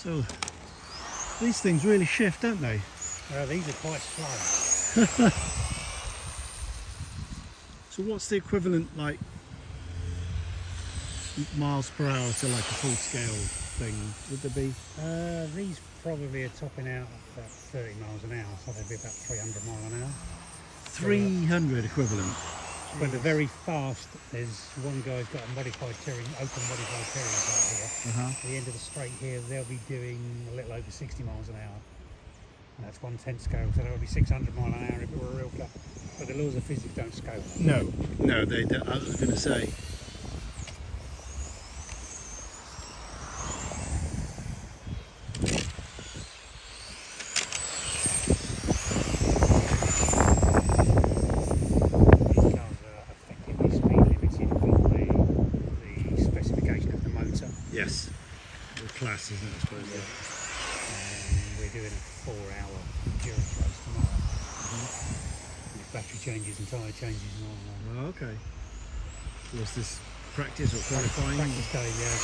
So these things really shift, don't they? These are quite slow. So what's the equivalent, like, miles per hour to like a full scale thing? Would there be? These probably are topping out at about 30 miles an hour, so they'd be about 300 miles an hour. 300 equivalent. When they're very fast, there's one guy's got a modified Touring, open modified Touring car here. At the end of the straight here, they'll be doing a little over 60 miles an hour. And that's 1/10 scale, so that would be 600 miles an hour if it were a real car. But the laws of physics don't scale. No, they don't. I was going to say. These cars are effectively speed limited by the specification of the motor. Yes. The class, isn't it, I suppose? Yeah. We're doing a 4-hour endurance race tomorrow. With battery changes and tyre changes and all that. Oh, okay. Was this practice or qualifying? Practice day, yeah.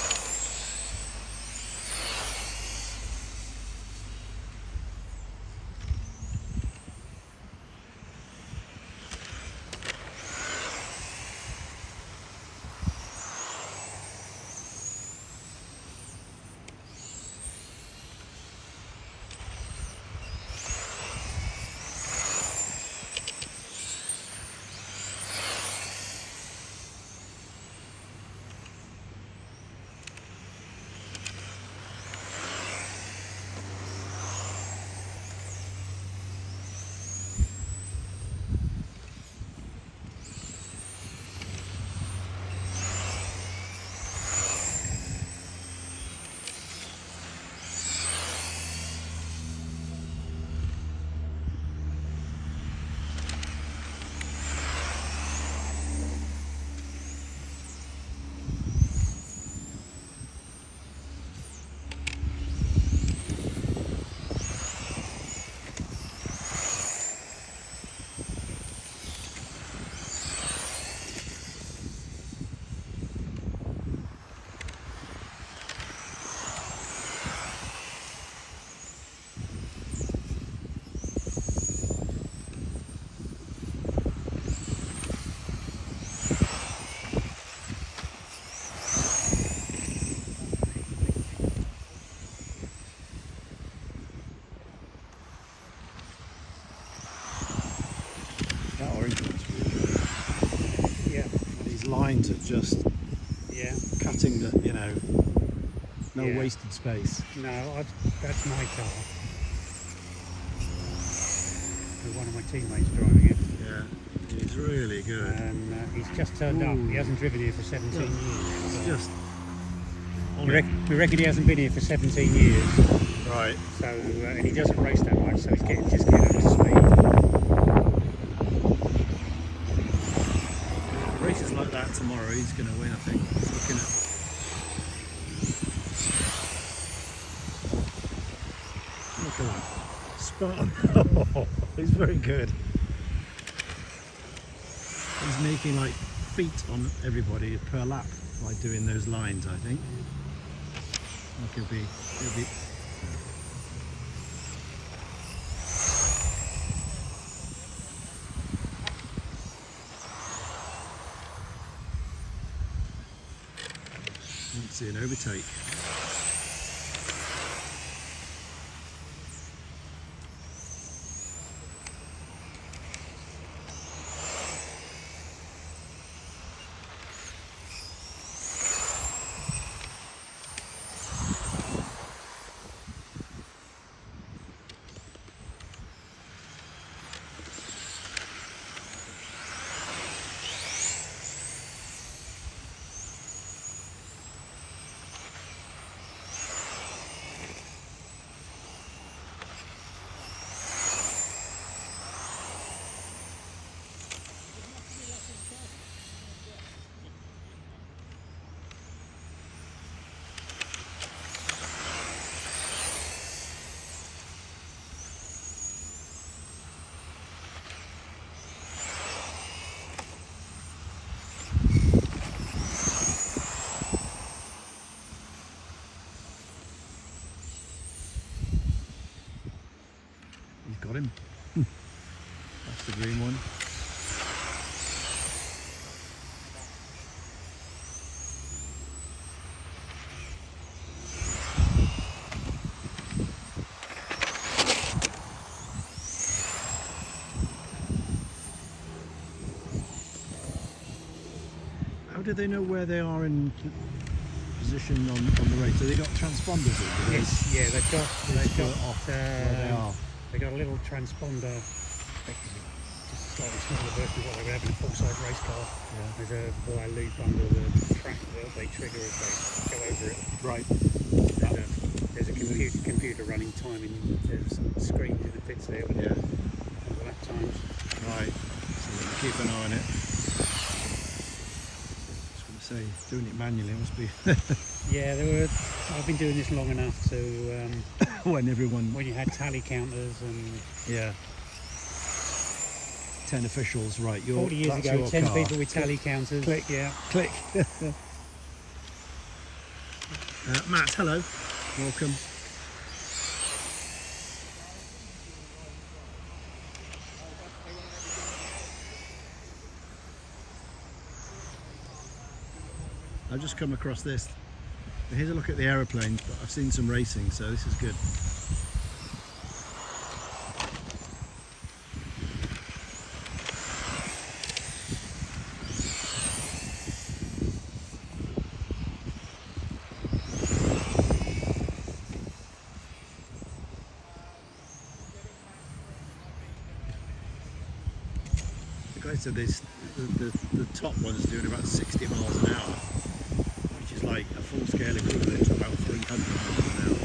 That orange one's really good. Yeah. And these lines are just cutting the, no Yeah. wasted space. No, that's my car. One of my teammates driving it. Yeah, it's really good. And he's just turned up. He hasn't driven here for 17 years. It's just We reckon he hasn't been here for 17 years. right. So, and he doesn't race that much, so he's just getting up to speed. Races like that tomorrow, he's going to win, I think. Looking at that. He's very good. He's making like feet on everybody per lap by doing those lines, I think. Like he'll be let's see an overtake. the green one. How do they know where they are in position on the race? Have they got transponders in? Yes, yeah, they've got off where they are. they got a little transponder, effectively just a slightly smaller version of what they would have in a full-size race car. Yeah. There's a wire loop under the track that they trigger as they go over it. Right. There's a computer running timing. There's some screens in the pits there with Yeah. the lap times. Right. So keep an eye on it. Say doing it manually must be Yeah, I've been doing this long enough to when you had tally counters and yeah 10 officials, right, 40 years that's ago, your 10 car. people with tally counters. Click. Yeah. Click. Matt, hello, welcome. I've just come across this. Here's a look at the aeroplanes, but I've seen some racing, so this is good. The guy said the top one's doing about 60 miles an hour, which is like a full-scale equivalent to about 300 miles an hour.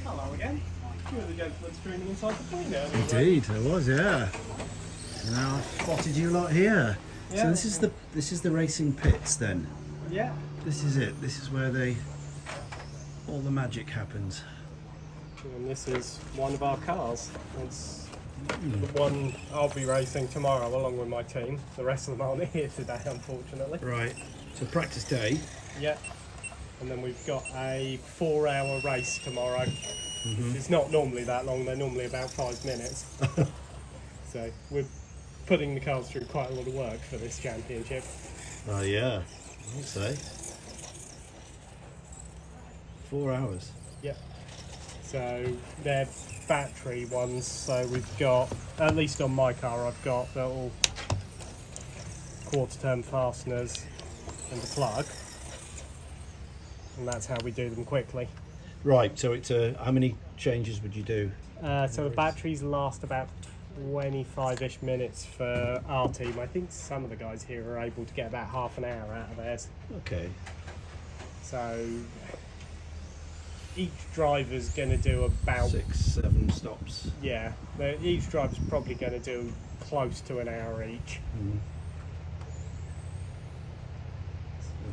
Hello again. You were the gentleman screaming inside the plane now. Indeed, it was, yeah. Now I've spotted you lot here. Yeah. So this is the racing pits then. Yeah. This is it. This is where all the magic happens. And this is one of our cars. It's the one I'll be racing tomorrow along with my team. The rest of them aren't here today, unfortunately. Right. So practice day. Yeah. And then we've got a 4-hour race tomorrow. It's not normally that long. They're normally about 5 minutes. So we're putting the cars through quite a lot of work for this championship. Oh yeah, I'd say. 4 hours. Yeah. So they're battery ones. So we've got, at least on my car, I've got little quarter turn fasteners and a plug. and that's how we do them quickly. Right. So it's how many changes would you do? So the batteries last about 25-ish minutes for our team. I think some of the guys here are able to get about half an hour out of theirs. Okay. So each driver's going to do about 6-7 stops. yeah. Each driver's probably going to do close to an hour each.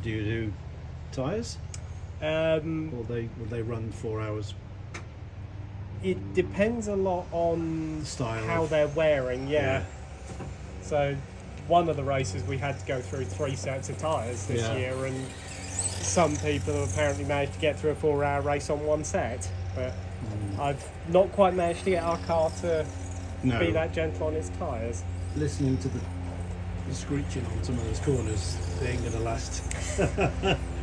Do you do tyres? Or will they run 4 hours? It depends a lot on Style how of- they're wearing. Yeah. So one of the races we had to go through 3 sets of tyres this Yeah. year, and some people have apparently managed to get through a 4-hour race on one set, but I've not quite managed to get our car to No. be that gentle on its tyres. Listening to the screeching on some of those corners, they ain't gonna last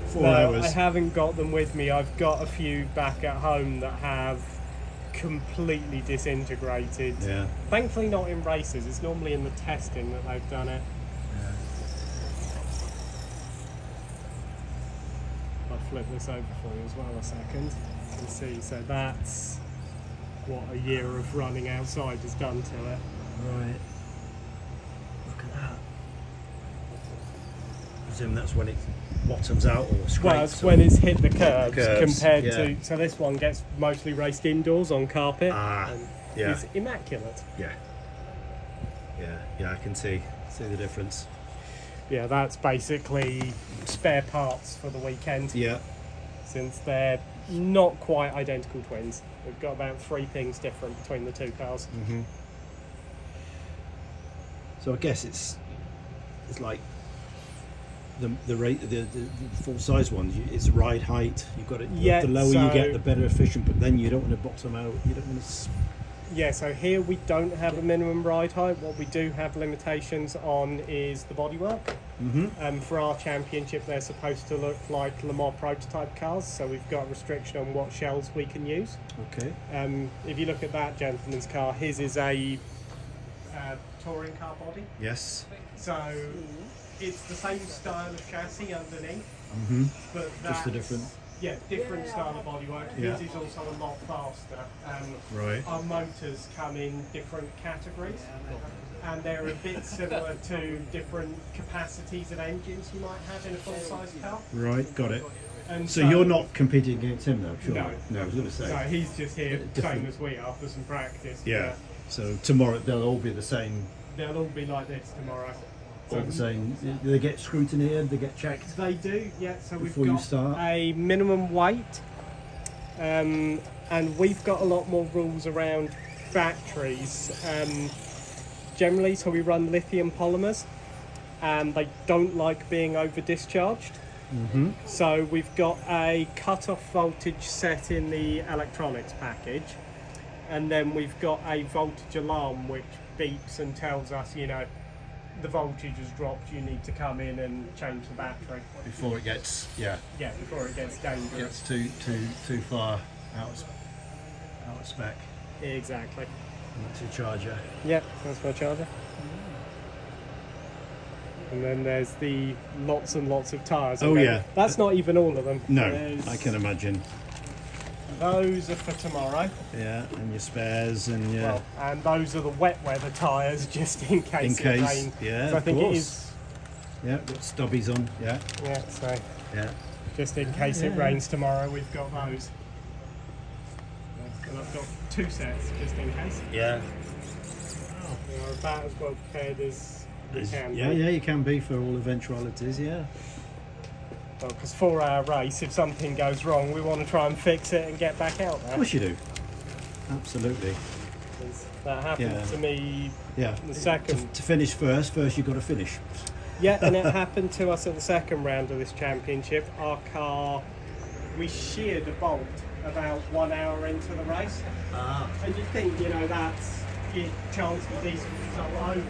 4 No, hours. I haven't got them with me. I've got a few back at home that have completely disintegrated. Yeah. Thankfully not in races, it's normally in the testing that they've done it. I'll flip this over for you as well a second and see. So that's what a year of running outside has done to it. Right. Look at that. I presume that's when it bottoms out or scrapes. Well, it's when it's hit the curbs, Curbs, compared yeah. to. So this one gets mostly raced indoors on carpet. Ah, and yeah. It's immaculate. Yeah. Yeah, I can see the difference. Yeah, that's basically spare parts for the weekend, Yeah. since they're not quite identical twins. We've got about 3 things different between the 2 cars. So I guess it's like the full size ones. It's ride height. You've got it. Yeah, the lower you so- get, the better efficient. But then you don't want to bottom out. You don't want to. Yeah, so here we don't have a minimum ride height. What we do have limitations on is the bodywork. For our championship, they're supposed to look like Le Mans prototype cars, so we've got a restriction on what shells we can use. Okay. If you look at that gentleman's car, his is a touring car body. Yes. So it's the same style of chassis underneath, but Just a that's- different. Yeah, different style of bodywork. Yeah. His is also a lot faster. Right. Our motors come in different categories, and they're a bit similar to different capacities of engines you might have in a full-size car. Right. Got it. And So you're not competing against him, though, sure? No. No, I was going to say. So he's just here, Different. same as we are, for some practice. Yeah. So tomorrow they'll all be the same. But they'll all be like this tomorrow. All the same. Do they get scrutineered? They get checked. They do, yeah. So we've Before you got start? a minimum weight, and we've got a lot more rules around batteries. Generally, so we run lithium polymers, and they don't like being over discharged. So we've got a cut-off voltage set in the electronics package, and then we've got a voltage alarm which beeps and tells us, the voltage has dropped, you need to come in and change the battery. Before it gets Yeah, before it gets dangerous. too far out of spec. Exactly. And that's your charger. Yeah, that's my charger. And then there's the lots and lots of tyres. Oh, Okay, yeah. That's not even all of them. No, There's- I can imagine. Those are for tomorrow. Yeah, and your spares and your Well, and those are the wet weather tyres, just in case it rains. yeah, So I of think course. it is. Yeah, got stubbies on. Yeah, Yeah, so yeah. just in case it rains tomorrow, we've got those. And I've got 2 sets just in case. Yeah. We're about as well prepared as we can. Yeah, be. yeah, you can be for all eventualities. Yeah. Well, because 4-hour race, if something goes wrong, we want to try and fix it and get back out Of there. course you do. Absolutely. 'Cause that happened Yeah. to me Yeah. the second. To finish first you've got to finish. Yeah, and it happened to us at the second round of this championship. Our car, we sheared a bolt about 1 hour into the race. And you think, that's your chance of decent result over.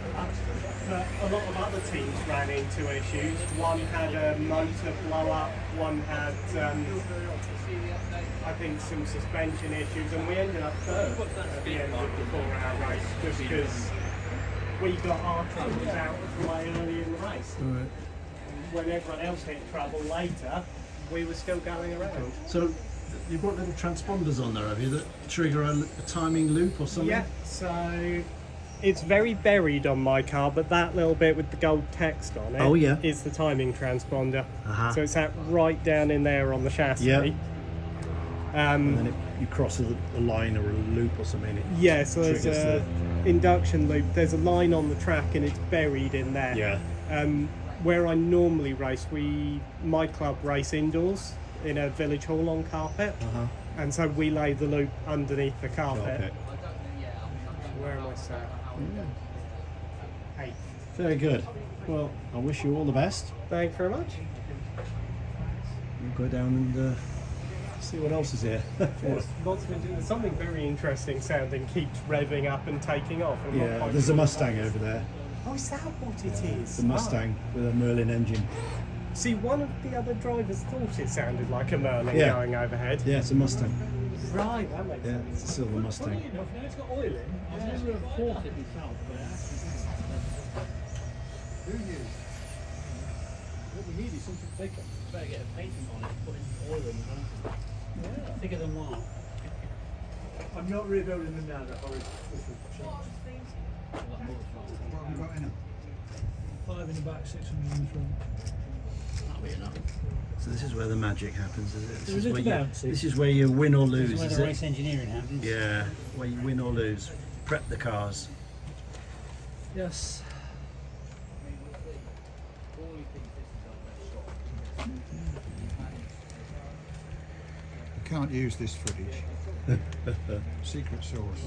But a lot of other teams ran into issues. One had a motor blow up, one had, I think, some suspension issues, and we ended up third at the end of the 4-hour race just because we got our troubles out of the way early in the race. Right. When everyone else hit trouble later, we were still going around. So you've got little transponders on there, have you, that trigger a timing loop or something? Yeah, so it's very buried on my car, but that little bit with the gold text on it Oh, yeah. is the timing transponder. Uh-huh. So it's that right down in there on the chassis. Yeah. And then you cross a line or a loop or something. Yeah, so there's triggers a induction loop. There's a line on the track and it's buried in there. Yeah. Where I normally race, my club race indoors in a village hall on carpet, and so we lay the loop underneath the carpet. Where am I sat? 8th. Very good. Well, I wish you all the best. Thank you very much. We'll go down and see what else is here. Yes, lots of it. Something very interesting sounding keeps revving up and taking off. I'm not Yeah, quite there's a sure. Mustang over there. Oh, is that what it is? The Mustang with a Merlin engine. See, one of the other drivers thought it sounded like a Merlin Yeah. going overhead. Yeah, it's a Mustang. Right, that makes Yeah, sense. it's a silver Mustang. It's got oil in. I've never bought it myself, but what we need is something thicker. Better get a painting on it, put in oil in and thicker than what? I'm not rebuilding them now, that horrid shops. What have you got in them? 5 in the back, 600 in the front. That'll be enough. So this is where the magic happens, is it? There is a little bouncy. This is where you win or This lose, is where is the it? race engineering happens. Yeah, where you win or lose. Prep the cars. Yes. You can't use this footage. Secret source.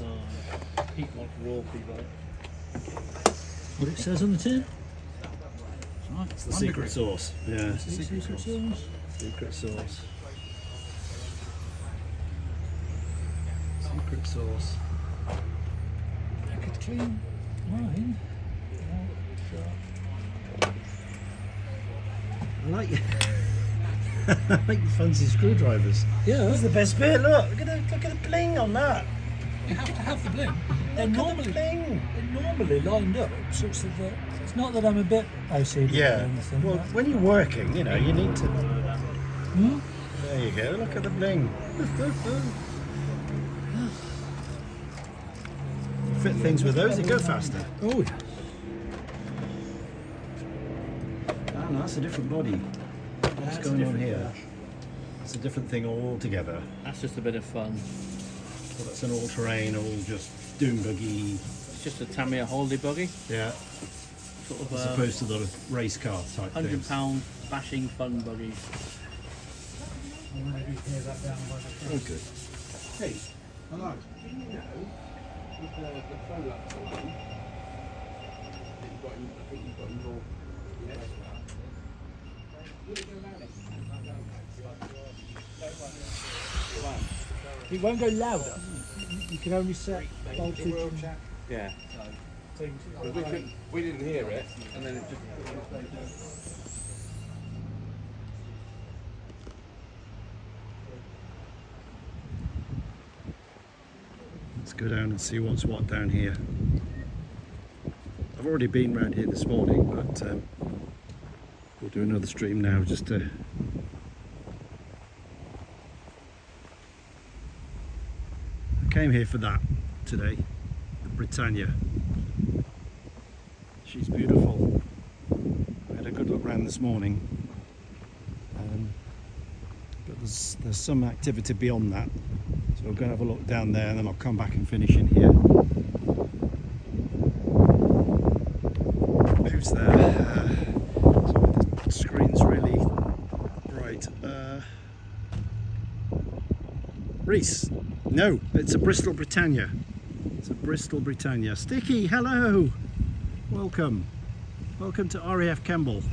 What it says on the tin? It's the secret sauce. Yeah, Secret sauce. secret sauce. Secret sauce. Packet clean. Mine. I like you. I like the fancy screwdrivers. Yeah. That's the best bit. Look at the bling on that. You have to have the bling. They're Look at the normally, bling. they're normally lined up. Sorts of. It's not that I'm a bit OCD or Yeah. anything. Well, but- when you're working, you know, you need to. Hmm? There you go. Look at the bling. Fit things with those, they go faster. Oh, yeah. Oh, no, that's a different body. What's going on here? It's a different thing altogether. That's just a bit of fun. So that's an all-terrain, all just dune buggy. It's just a Tamiya holiday buggy, Yeah. sort of As opposed to the race car type things. £100 bashing fun buggy. I'm going to hear that down by the Oh, good. Hey, hello. It won't go louder. You can only set voltage and Yeah. things. We didn't hear it, and then it just. Let's go down and see what's what down here. I've already been round here this morning, but we'll do another stream now just to. I came here for that today, the Britannia. She's beautiful. I had a good look round this morning, but there's some activity beyond that. So we'll go and have a look down there and then I'll come back and finish in here. Who's there? Sorry, the screen's really bright. Reese. No, it's a Bristol Britannia. It's a Bristol Britannia. Sticky, hello. Welcome. Welcome to RAF Kemble.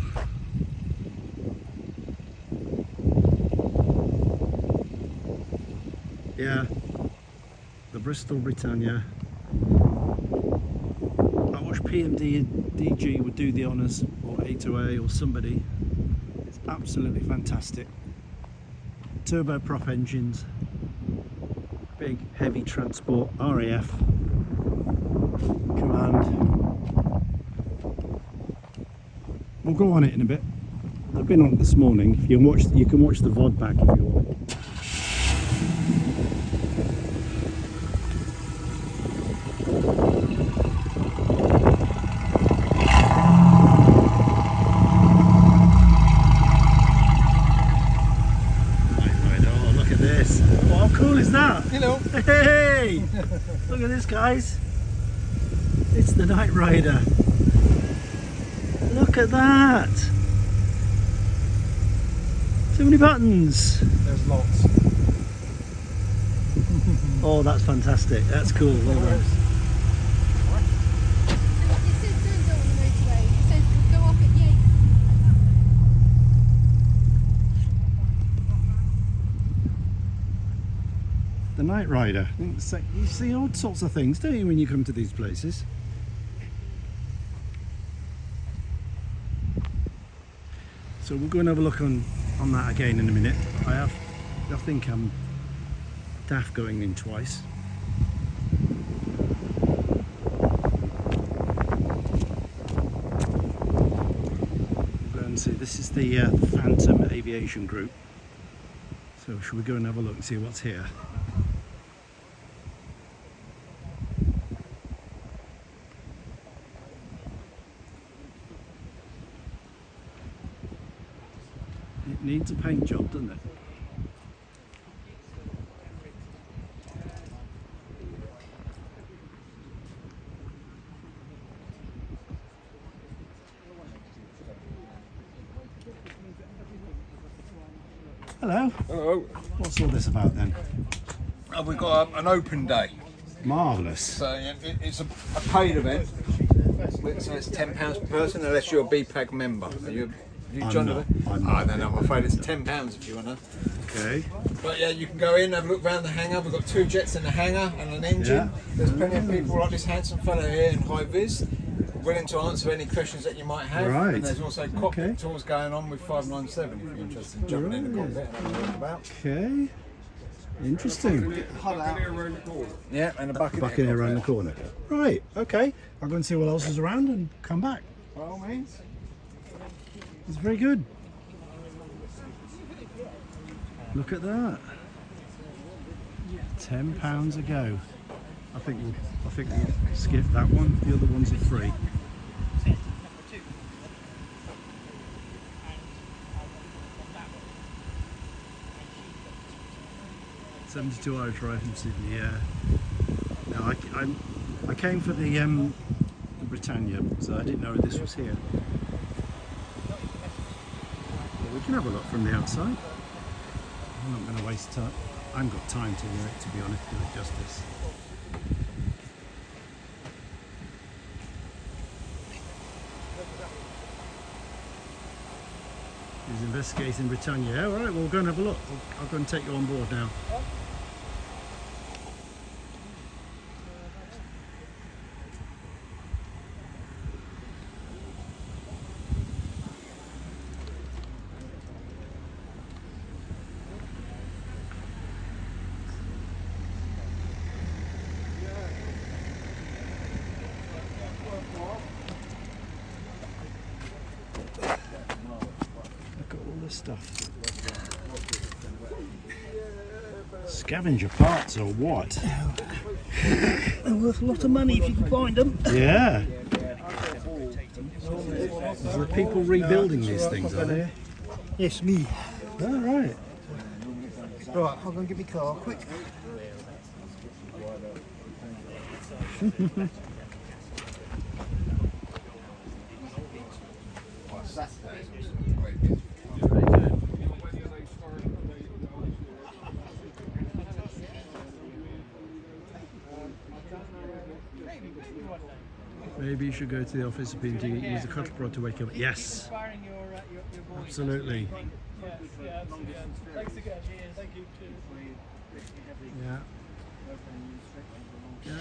Yeah, the Bristol Britannia. I wish PMD and DG would do the honours, or A2A or somebody. It's absolutely fantastic. Turbo prop engines, big heavy transport, RAF command. We'll go on it in a bit. I've been on it this morning. If you can watch the VOD back if you want. Oh, look at this! Oh, how cool is that? Hello. Hey! Look at this, guys. It's the Night Rider. Look at that! So many buttons. There's lots. Oh, that's fantastic. That's cool. Well done. It says don't go on the motorway. It says go off at Yates. The Night Rider. You see all sorts of things, don't you, when you come to these places? So we'll go and have a look on that again in a minute. I think I'm daft going in twice. We'll go and see. This is the Phantom Aviation Group. So should we go and have a look and see what's here? It needs a paint job, doesn't it? Hello. Hello. What's all this about then? We've got an open day. Marvellous. So it's a paid event. So it's £10 per person unless you're a BPAG member. Are you I'm joined not. with it? I'm not. Then I'm afraid it's £10 if you want to. Okay. But yeah, you can go in, have a look around the hangar. We've got 2 jets in the hangar and an engine. Yeah. There's plenty of people like this handsome fellow here in high vis, willing to answer any questions that you might have. Right. And there's also cockpit Okay. tours going on with 597 if you're interested in jumping in the Right. cockpit and having a look about. Okay. Interesting. Yeah, and a bucket. Bucket around the corner. Right. Okay. I'll go and see what else is around and come back. By all means. It's very good. Look at that. £10 a go. I think we'll skip that one. The other ones are free. $72 drive from Sydney. Yeah. No, I came for the Britannia, so I didn't know this was here. But we can have a look from the outside. I'm not going to waste time. I haven't got time to be honest, do it justice. He's investigating Britannia. Yeah, all right, we'll go and have a look. I'll go and take you on board now. Look at all this stuff. Scavenger parts or what? They're worth a lot of money if you can find them. Yeah. Are there people rebuilding these things, are there? Yes, me. All right. Right, I'm going to get my car quick. Maybe you should go to the office of B&T, use the cutter prod to wake up. Yes. Absolutely. Yeah. Yeah.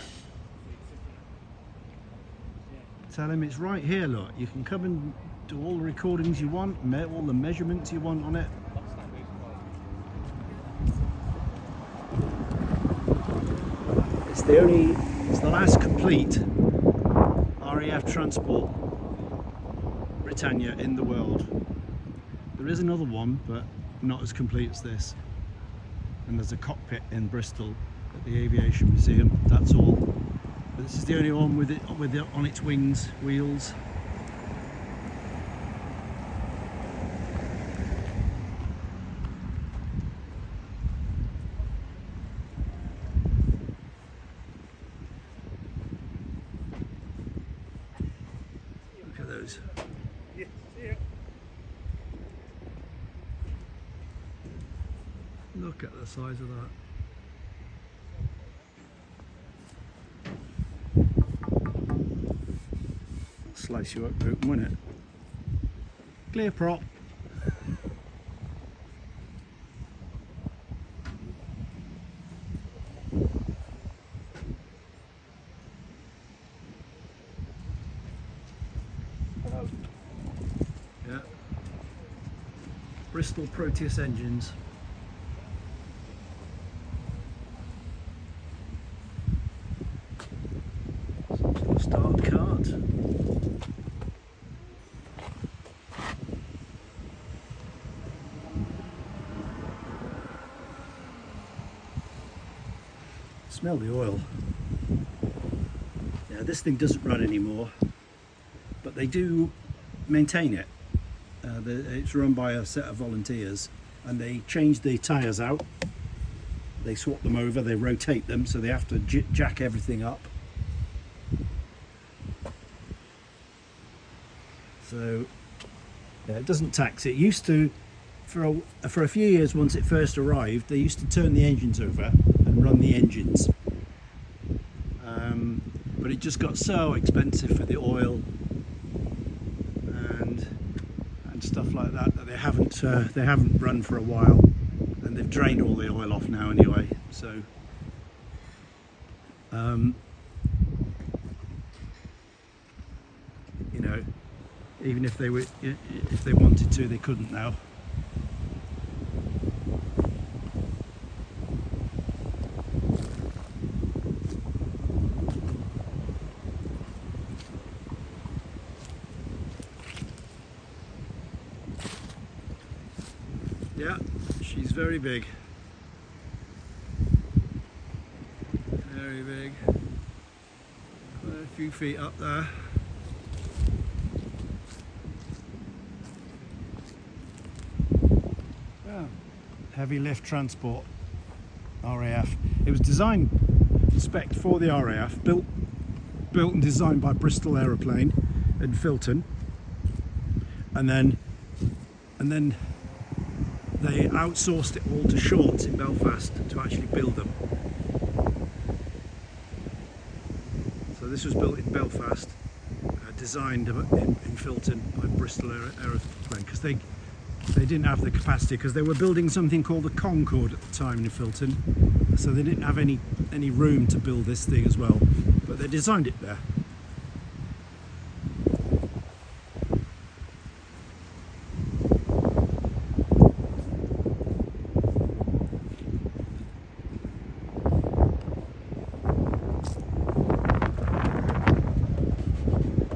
Tell him it's right here, look. You can come and do all the recordings you want, all the measurements you want on it. It's the last complete RAF transport Britannia in the world. There is another one, but not as complete as this. And there's a cockpit in Bristol at the Aviation Museum. That's all. But this is the only one with it on its wheels. Look at those. Look at the size of that. Slice you open, wouldn't it? Clear prop. Yeah. Bristol Proteus engines. Start cart. Smell the oil. Yeah, this thing doesn't run anymore, but they do maintain it. It's run by a set of volunteers, and they change the tyres out. They swap them over, they rotate them, so they have to jack everything up. So yeah, it doesn't tax. It used to, for a few years once it first arrived, they used to turn the engines over and run the engines. But it just got so expensive for the oil and stuff like that that they haven't run for a while, and they've drained all the oil off now anyway. So you know, even if they wanted to, they couldn't now. Yeah, she's very big. Very big. Quite a few feet up there. Yeah. Heavy lift transport, RAF. It was designed, spec'd for the RAF, built and designed by Bristol Aeroplane in Filton, and then they outsourced it all to Shorts in Belfast to actually build them. So this was built in Belfast, designed in Filton by Bristol Aeroplane, because they didn't have the capacity, because they were building something called the Concorde at the time in Filton, so they didn't have any room to build this thing as well, but they designed it there.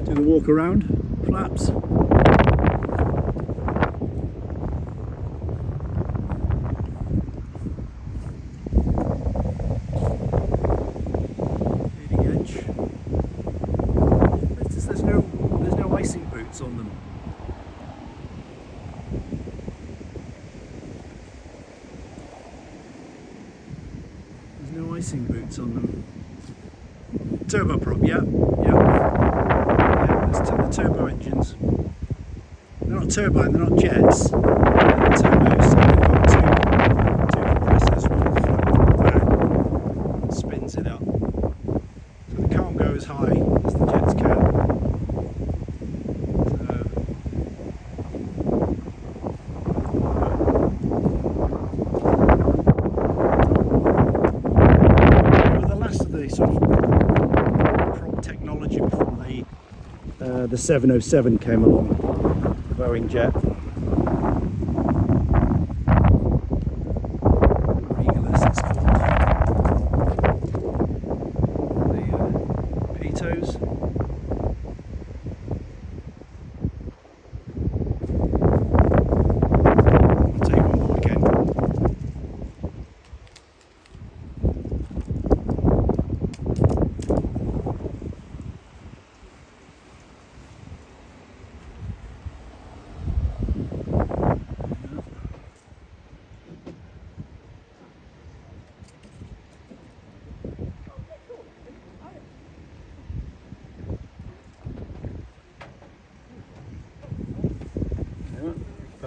Do the walk around flaps. Leading edge. There's no icing boots on them. There's no icing boots on them. Turboprop, yeah. The turbo engines. They're not turbine, they're not jets. They're turbos, so they've got two compressors, one at the front, one at the back. It spins it up. So they can't go as high as the jets can. They were the last of the sort of prop technology before the 707 came along, the Boeing jet. Regalis it's called. The pitos.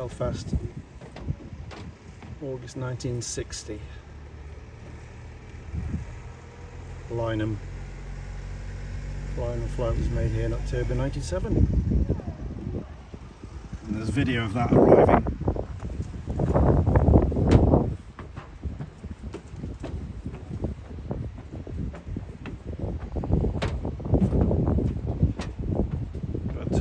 Belfast, August 1960. Lynham float was made here in October 97. And there's video of that arriving. But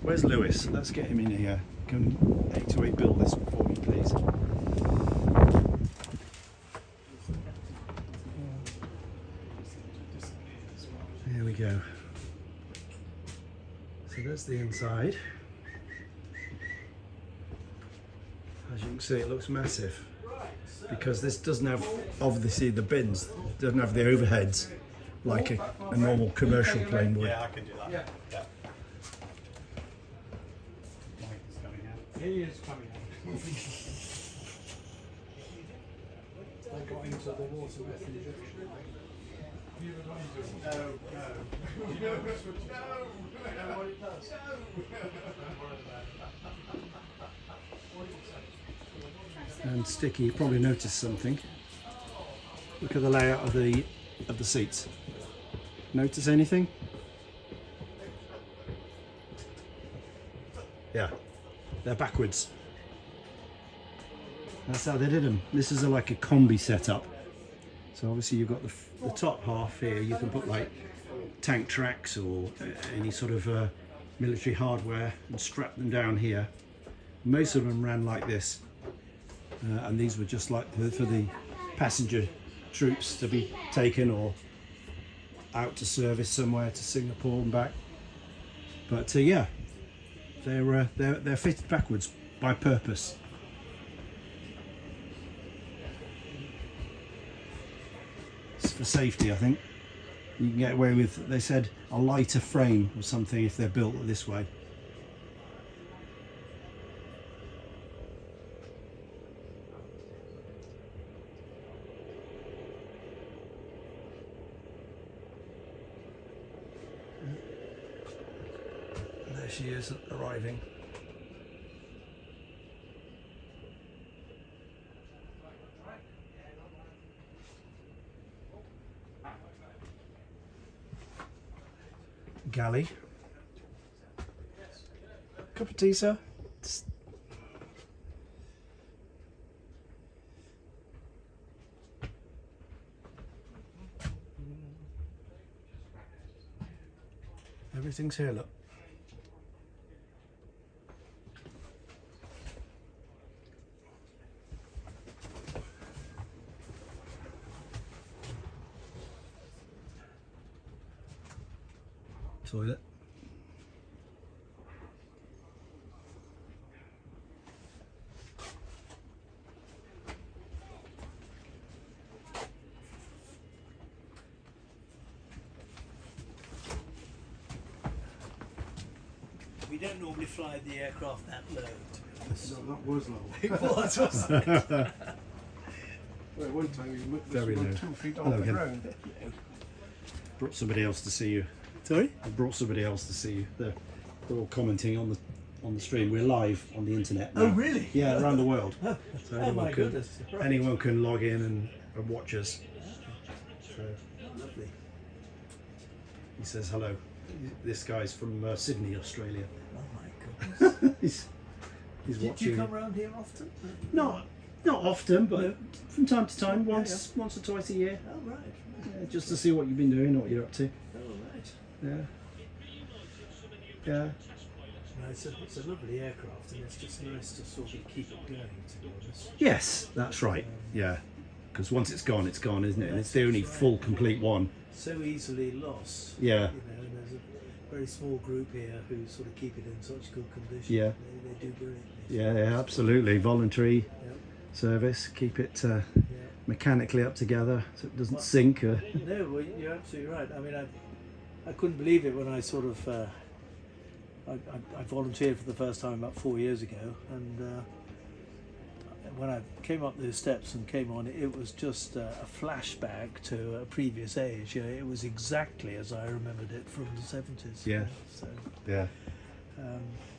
where's Lewis? Let's get him in here. Can 828 build this for me, please? Here we go. So that's the inside. As you can see, it looks massive because this doesn't have, obviously, the bins, doesn't have the overheads like a normal commercial plane would. Yeah, I can do that. Yeah. He is coming out. They got into the water with the Egyptian. And Sticky, you probably noticed something. Look at the layout of the seats. Notice anything? Yeah, they're backwards. That's how they did them. This is like a combi setup. So obviously you've got the top half here. You can put like tank tracks or any sort of military hardware and strap them down here. Most of them ran like this, and these were just like for the passenger troops to be taken or out to service somewhere to Singapore and back. But yeah, they're fitted backwards by purpose. It's for safety, I think. You can get away with, they said, a lighter frame or something if they're built this way. And there she is arriving. Galley. Cup of tea, sir? Everything's here, look. Toilet. We don't normally fly the aircraft that low, to be honest. No, that was low. It was, wasn't it? Well, one time we looked Very low. 2 feet off Hello the again. ground. Brought somebody else to see you. Sorry? I brought somebody else to see you. They're all commenting on the stream. We're live on the internet now. Oh, really? Yeah, around the world. So Oh anyone my can, goodness. Right. anyone can log in and watch us. So Lovely. he says hello. This guy's from Sydney, Australia. Oh my goodness. he's Do watching. you come around here often? Not often, but No. from time to time, Yeah, once or twice a year, Oh, right. just to see what you've been doing, what you're up to. Oh, right. Yeah. Yeah. No, it's a lovely aircraft, and it's just nice to sort of keep it going, to be honest. Yes, that's right. Yeah. Because once it's gone, isn't it? And it's the only full, complete one. So easily lost. Yeah. You know, and there's a very small group here who sort of keep it in such good condition. Yeah. They do brilliantly. Yeah, absolutely. Voluntary Yep. service. Keep it Yeah. mechanically up together so it doesn't sink. No, well, you're absolutely right. I mean, I couldn't believe it when I sort of I volunteered for the first time about 4 years ago, and when I came up those steps and came on, it was just a flashback to a previous age. You know, it was exactly as I remembered it from the 70s. Yeah. So, Yeah.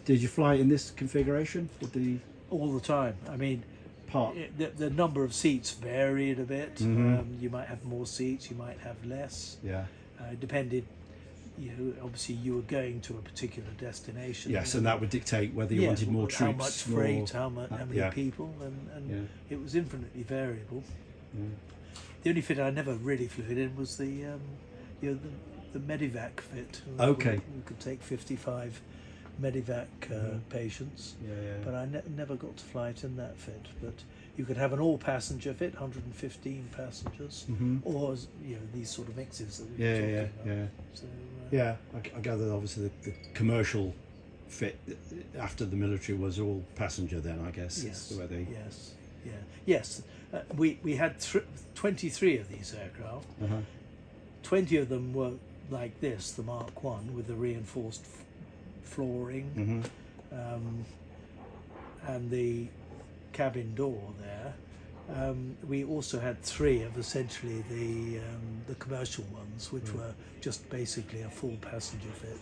Did you fly in this configuration with the all the time. I mean, part? the number of seats varied a bit. Mhm. You might have more seats, you might have less. Yeah. It depended. You know, obviously, you were going to a particular destination. Yes, and that would dictate whether you Yeah, wanted more how troops. much freight, more- how many yeah. people, and Yeah. it was infinitely variable. Mm. The only fit I never really flew it in was the the medevac fit. Okay. We could take 55 medevac patients, Yeah. but I never got to fly it in that fit. But you could have an all-passenger fit, 115 passengers, Mhm. or these sort of mixes that we were Yeah, talking yeah, about. yeah. So, Yeah, I gather obviously the commercial fit after the military was all passenger then, I guess. Yes. Is the way they... Yes. Yeah. Yes. We had 23 of these aircraft. Uh-huh. 20 of them were like this, the Mark 1 with the reinforced flooring, Mhm. and the cabin door there. We also had 3 of essentially the commercial ones, which were just basically a full passenger fit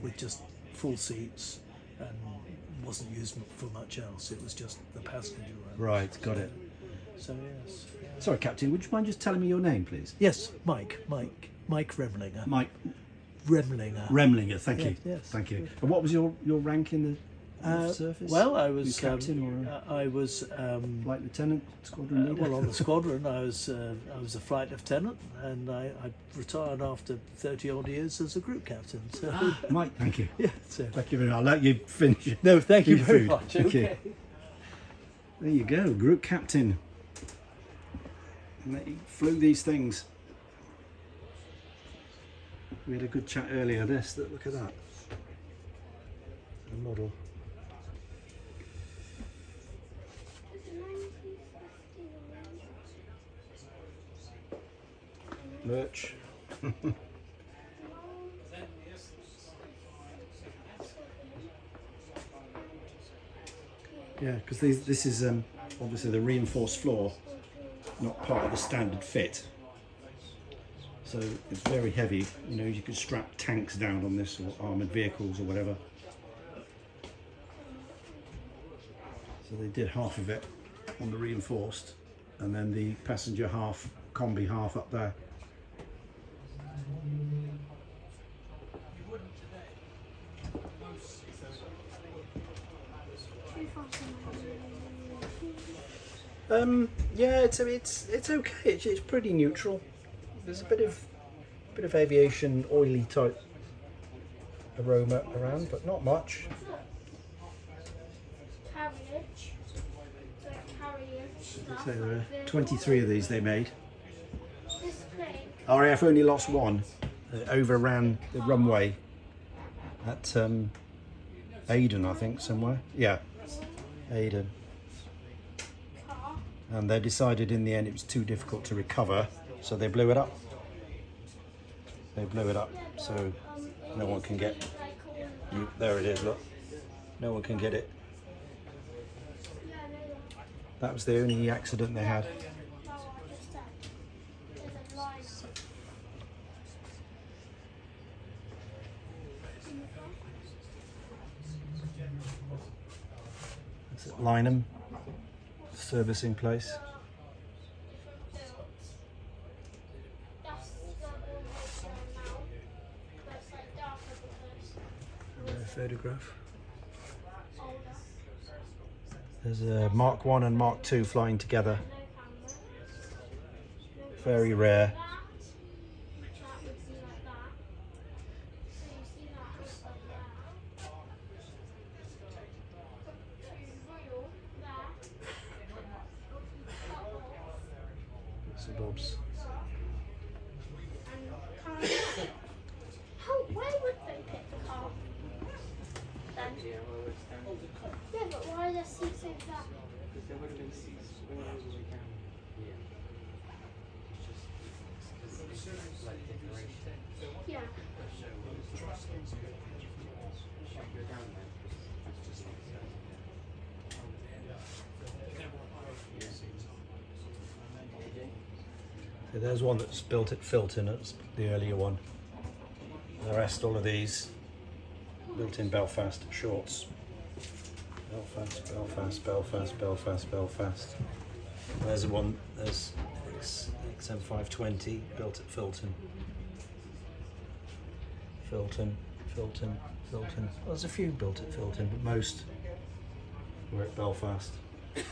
with just full seats and wasn't used for much else. It was just the passenger one. Right, got it. So yes. Sorry, Captain, would you mind just telling me your name, please? Yes, Mike Remlinger. Mike Remlinger. Remlinger, thank you. Yes. Thank you. And what was your rank in the surface? Well, I Were you was captain or I was flight lieutenant, squadron leader? well on the squadron. I was a flight lieutenant, and I retired after 30 odd years as a group captain. So Mike, thank you. yeah. So Thank you very much. I'll let you finish. no, thank you Your very food. much. Thank you. Okay. There you go, group captain. And he flew these things. We had a good chat earlier. Look at that. A model. Merch. Yeah, because this is obviously the reinforced floor, not part of the standard fit. So it's very heavy. You know, you could strap tanks down on this, or armoured vehicles or whatever. So they did half of it on the reinforced, and then the passenger half, combi half up there. Yeah, it's okay. It's pretty neutral. There's a bit of aviation oily type aroma around, but not much. Carriage. So carriage stuff. So there are like this. 23 of these they made. This thing. RAF only lost one. Overran the runway at Aden, I think, somewhere. Yeah, Aden. Car. And they decided in the end it was too difficult to recover, so they blew it up. They blew it up, so no one can get. There it is. Look, no one can get it. That was the only accident they had. It's at Lynham servicing place. Photograph. There's a Mark 1 and Mark 2 flying together. Very rare. Some bobs. Where would they pick the car? Then? Yeah, but why are there seats over there? Because there would have been seats all over the ground. Yeah. So there's one that's built at Filton, it's the earlier one. The rest, all of these, built-in Belfast shorts. Belfast, Belfast, Belfast, Belfast, Belfast. There's a one. There's XM520 built at Filton. Filton, Filton, Filton. Well, there's a few built at Filton, but most were at Belfast. There's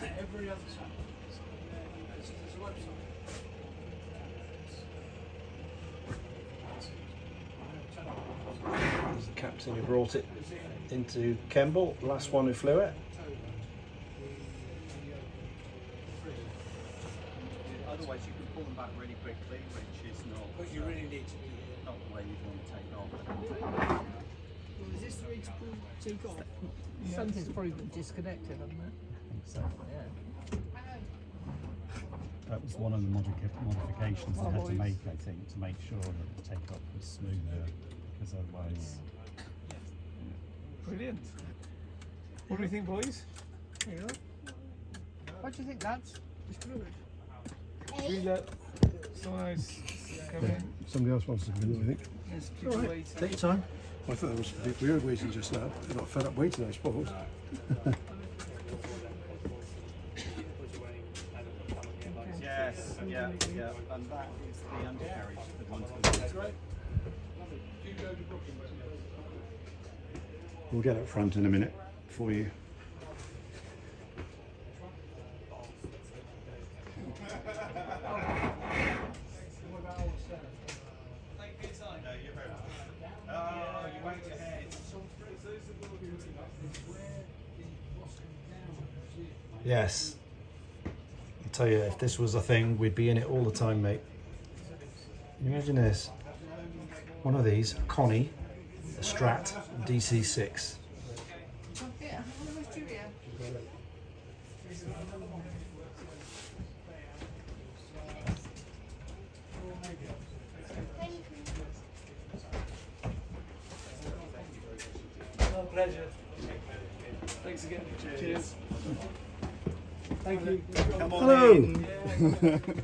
the captain who brought it into Kemble, last one who flew it. Otherwise, you can pull them back really quickly, which is not. But you really need to be Not the way you'd want to take off. Well, is this the way to take off? Something's probably been disconnected, hasn't it? So, yeah. That was one of the modifications they had to make, I think, to make sure that the takeoff was smoother, because otherwise. Brilliant. What do you think, boys? There you go. What do you think, lads? It's good. We let someone else come in. Somebody else wants to come in, I think. There's people waiting. Take your time. I thought there was people here waiting just now. They're not fed up waiting, I suppose. Yes, yeah, yeah. And that is the undercarriage that one's going to We'll get up front in a minute for you. Yes. I tell you, if this was a thing, we'd be in it all the time, mate. Can you imagine this? One of these, a Connie, a Strat DC6. Yeah, where's Julia? Oh, pleasure. Thanks again. Cheers. Thank you. Come on Hello. in.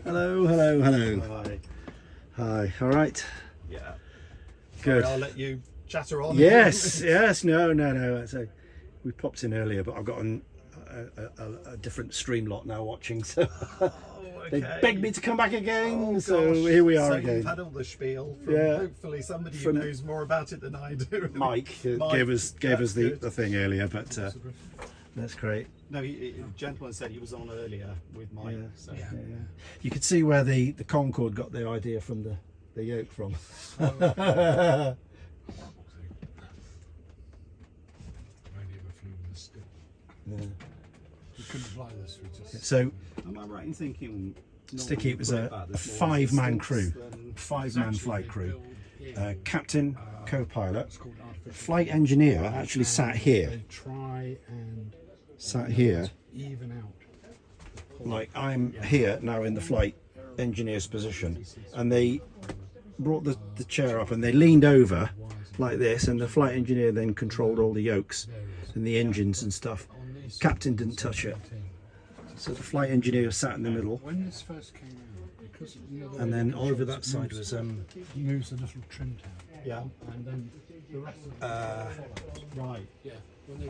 Hello, hello, hello. Hi. Hi, all right. Yeah. Good. I'll let you chatter on. Yes, yes, no. So we popped in earlier, but I've got a different stream lot now watching, so they begged me to come back again, so here we are so again. You've had all the spiel from hopefully somebody who knows more about it than I do. Mike gave us the thing earlier, but that's great. No, the gentleman said he was on earlier with Mike. Yeah. So. Yeah. You could see where the Concorde got their idea from the yoke from. Yeah. We couldn't fly this, we just... So Am I right in thinking Sticky, it was a 5-man crew, 5-man flight crew. Captain, co-pilot, flight engineer actually sat here. Try and Sat here, even out. like I'm here now in the flight engineer's position, and they brought the chair up and they leaned over like this, and the flight engineer then controlled all the yokes and the engines and stuff. Captain didn't touch it, so the flight engineer sat in the middle, When this first came out, because and then over that side was moves a little trim down. Yeah. And then the rest of Right.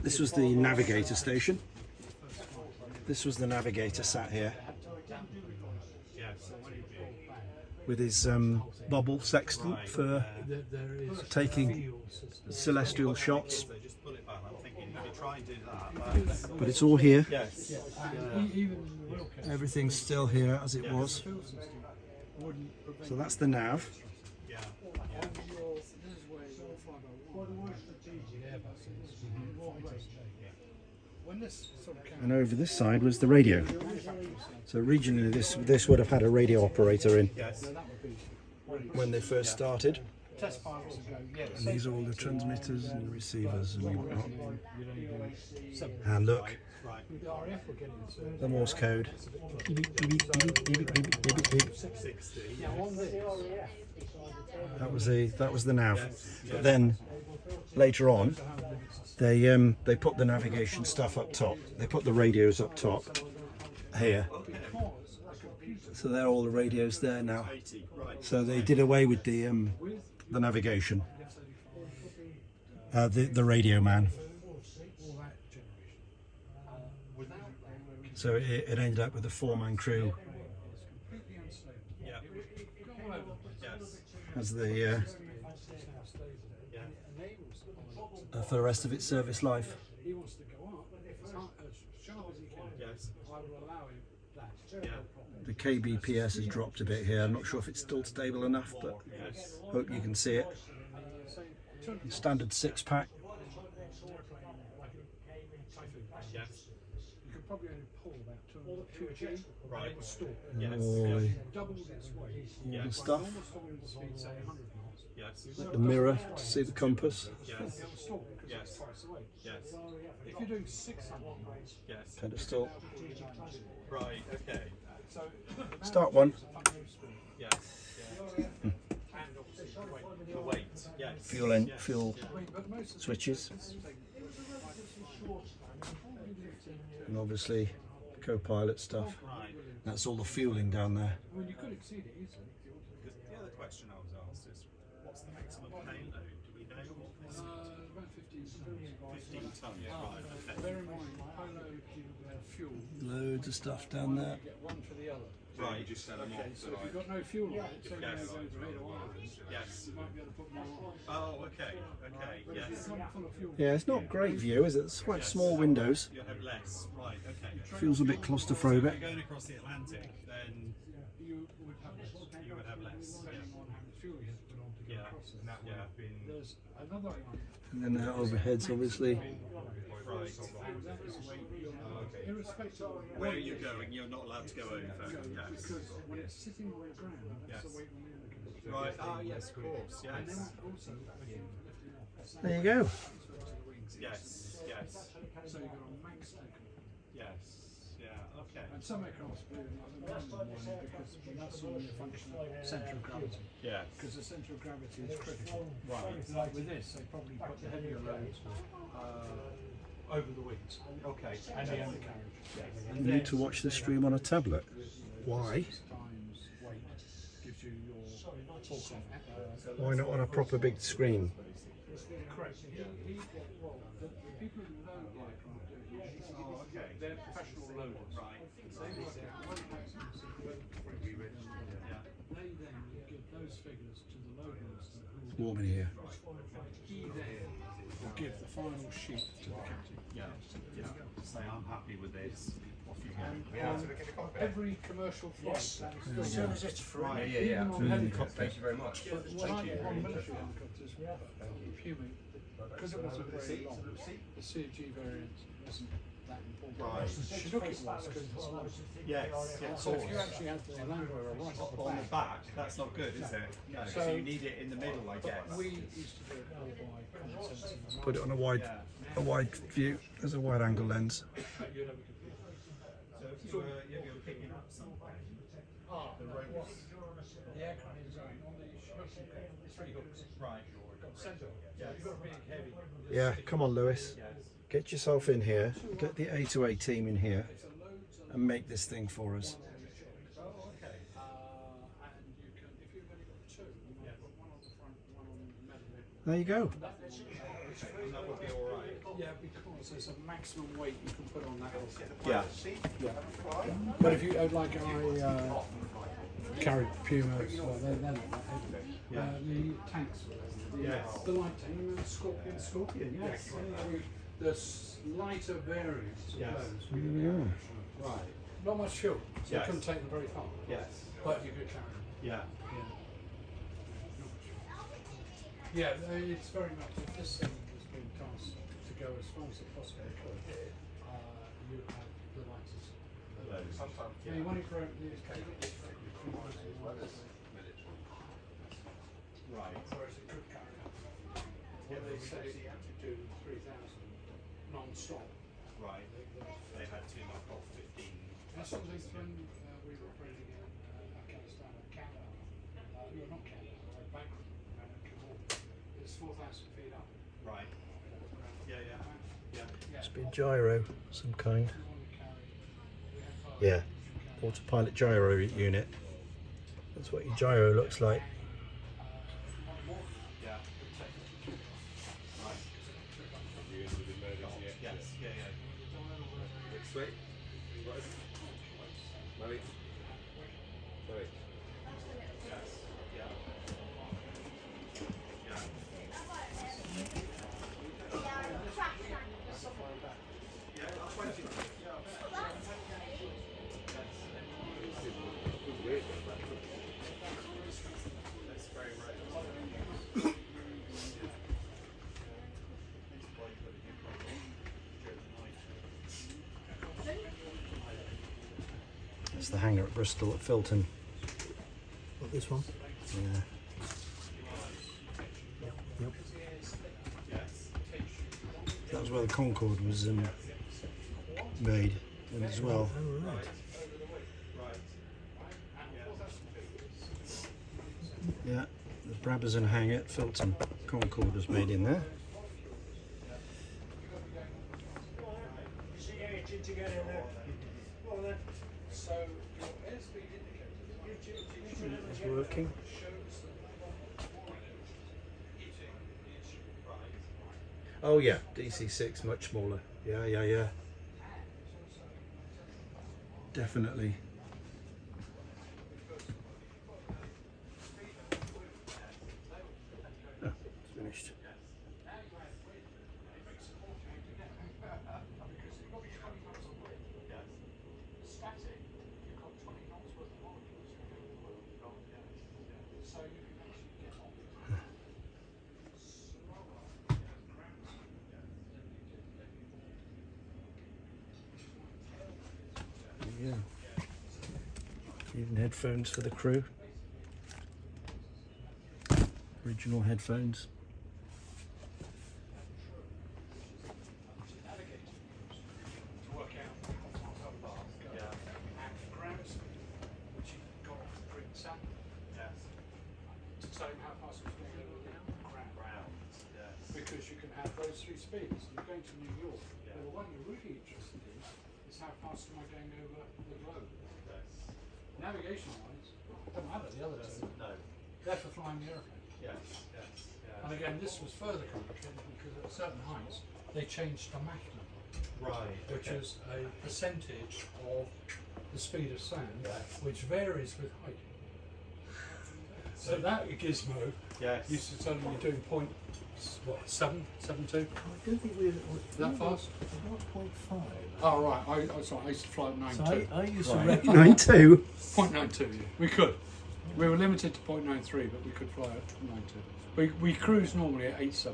this was the navigator station. This was the navigator sat here with his bubble sextant for taking celestial shots. But it's all here. Yes. Everything's still here as it was. So that's the nav. And over this side was the radio. So originally this would have had a radio operator in when they first started. And these are all the transmitters and receivers and whatnot. And look, the Morse code. That was the nav. But then later on, they put the navigation stuff up top. They put the radios up top here. So they're all the radios there now. So they did away with the navigation. The radio man. So it ended up with a 4-man crew. As the for the rest of its service life. He wants to go up as sharp as he can. Yes. I will allow him that. Yeah. The kbps has dropped a bit here. I'm not sure if it's still stable enough, but hope you can see it. Standard 6-pack. You could probably only pull about 2G. Right. Oh, Doubled its weight. all the stuff. Almost doubled its speed, say 100 knots. Yes. The mirror to see the compass. Yes. It'll stop because it's twice the weight. Yes. If you're doing 600 knots, Yes. Pedestal. Right. Okay. so Start one. Yes. And obviously the weight. Yes. Fuel switches. And obviously co-pilot stuff. Right. That's all the fueling down there. I mean, you could exceed it easily. The other question I was asked is, what's the maximum payload? Do we know what this is? About 15 15 tons. Right. Okay. Bear in mind, payload, fuel, Loads of stuff down there. you get one for the other. Right. You just set them Okay, so if you've got no fuel on it, say Yes. you're going to 8 or 1, Yes. you might be able to put more on. Oh. Okay. Okay. But if Yes. you've got full of fuel, Yeah, it's not great view, is it? It's quite small windows. You'll have less. Right. Okay. Feels a bit If claustrophobic. you're going across the Atlantic, then you would have less. you would have less. Depending on how much fuel you have to put on to get Yeah. across it. And that would have been There's another one. And then that overhead's obviously. right. And that is irrespective of Where you're going, you're not allowed to go over. Yes. because when it's sitting on the ground, that's Yes. the weight on the indicator. Right. Ah. Yes. Of course. And then Yes. also lifting off. There you go. Yes. Yes. So you've got a max takeoff. Yes. Yeah. Okay. And some aircraft believe it or not, the London one, because that's only a function of centre of gravity. Yes. Because the centre of gravity is critical. Right. Like with this, they probably put the heavier loads over the wings Okay. and the undercarriage. You need to watch this stream on a tablet. Why? Times weight gives you your force off. Why not on a proper big screen? Correct. Well, the people who load the aircraft do it. They're professional loaders. Right. They work out one person They then give those figures to the load master who Warm in here. he then will give the final sheet to the captain. Yeah. Yeah. Say I'm happy with this. Off you go. On every commercial flight, As soon as it's free. Right. even on helicopters, Thank you very much. but on military helicopters, fuming, because it wasn't very long, the CG variant isn't that important. Right. Chinook it was, because it's long. Yes. Yes. So if you actually had the Land Rover right at On the the back, back, that's not good, is it? No. So, So- you need it in the middle, I guess. we used to do it all by common sense. And Put it on a wide view. There's a wide angle lens. So if you were picking up something, the ropes. the aircraft design on the Chinook, 3 hooks. Right. Got centre. You've got big, heavy. Yeah, come on, Lewis. Get yourself in here. Get the A2A team in here and make this thing for us. And you can, if you've only got 2, you might put one on the front, one on the middle. There you go. And that would be all right. Yeah, because there's a maximum weight you can put on that helicopter. Yeah. But if you like, I carried Pumas, well, they're not that heavy. The tanks, the light tank, the Scorpion, yes. The lighter variants of those. Right. Not much fuel, so Yes. you couldn't take them very far. Yes. But you could carry them. Yeah. Yeah, it's very much, if this thing has been tasked to go as far as it possibly could, you have the lighters. Sometimes. Yeah, you want it for these Right. whereas it could carry up. When they said it had to do 3,000 non-stop. Right. They had to knock off 15. That's something when we were operating in Afghanistan and Canada, no, not Canada, back Kabul, it's 4,000 feet up. Right. Yeah. Yeah. Must be a gyro, some kind. Yeah, autopilot gyro unit. That's what your gyro looks like. Yeah. So Sweet. Money. Sorry. That's the hangar at Bristol at Filton. What, this one? Yeah. Yep. That was where the Concorde was made as well. Oh, right. Yeah, the Brabazon hangar at Filton. Concorde was made in there. It's working. Oh yeah, DC6 much smaller. Yeah. Definitely. Oh, it's finished. Yeah. Even headphones for the crew. Original headphones. Because you can have those three speeds. You're going to New York. Well, the one you're really interested in is how fast am I going over the globe? Navigation wise, doesn't matter the other two. No. They're for flying the airplane. Yeah. And again, this was further complicated because at certain heights they changed to Mach number, Right. which is a percentage of the speed of sound, Yes. which varies with height. So that gizmo Yes. used to tell me you're doing point what 7.2. I don't think we're That fast? About 0.5. Oh right, I used to fly at 9.2. So I used to Right. reckon 9.2. 0.92, yeah. We could. We were limited to 0.93, but we could fly at 0.92. We cruise normally at 8.7.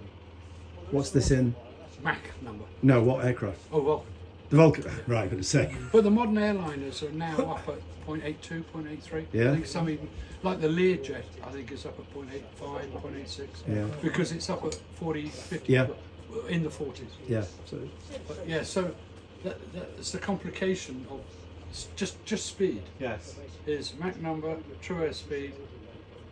What's this in? Mach number. No, what aircraft? Oh well. The Vulcan. Right, going to say. But the modern airliners are now up at 0.82, 0.83. Yeah. I think some even, like the Learjet, I think is up at 0.85, 0.86. Yeah. Because it's up at 40, 50, Yeah. in the 40s. Yeah. But yeah, so that's the complication of just speed. Yes. Is Mach number, true airspeed,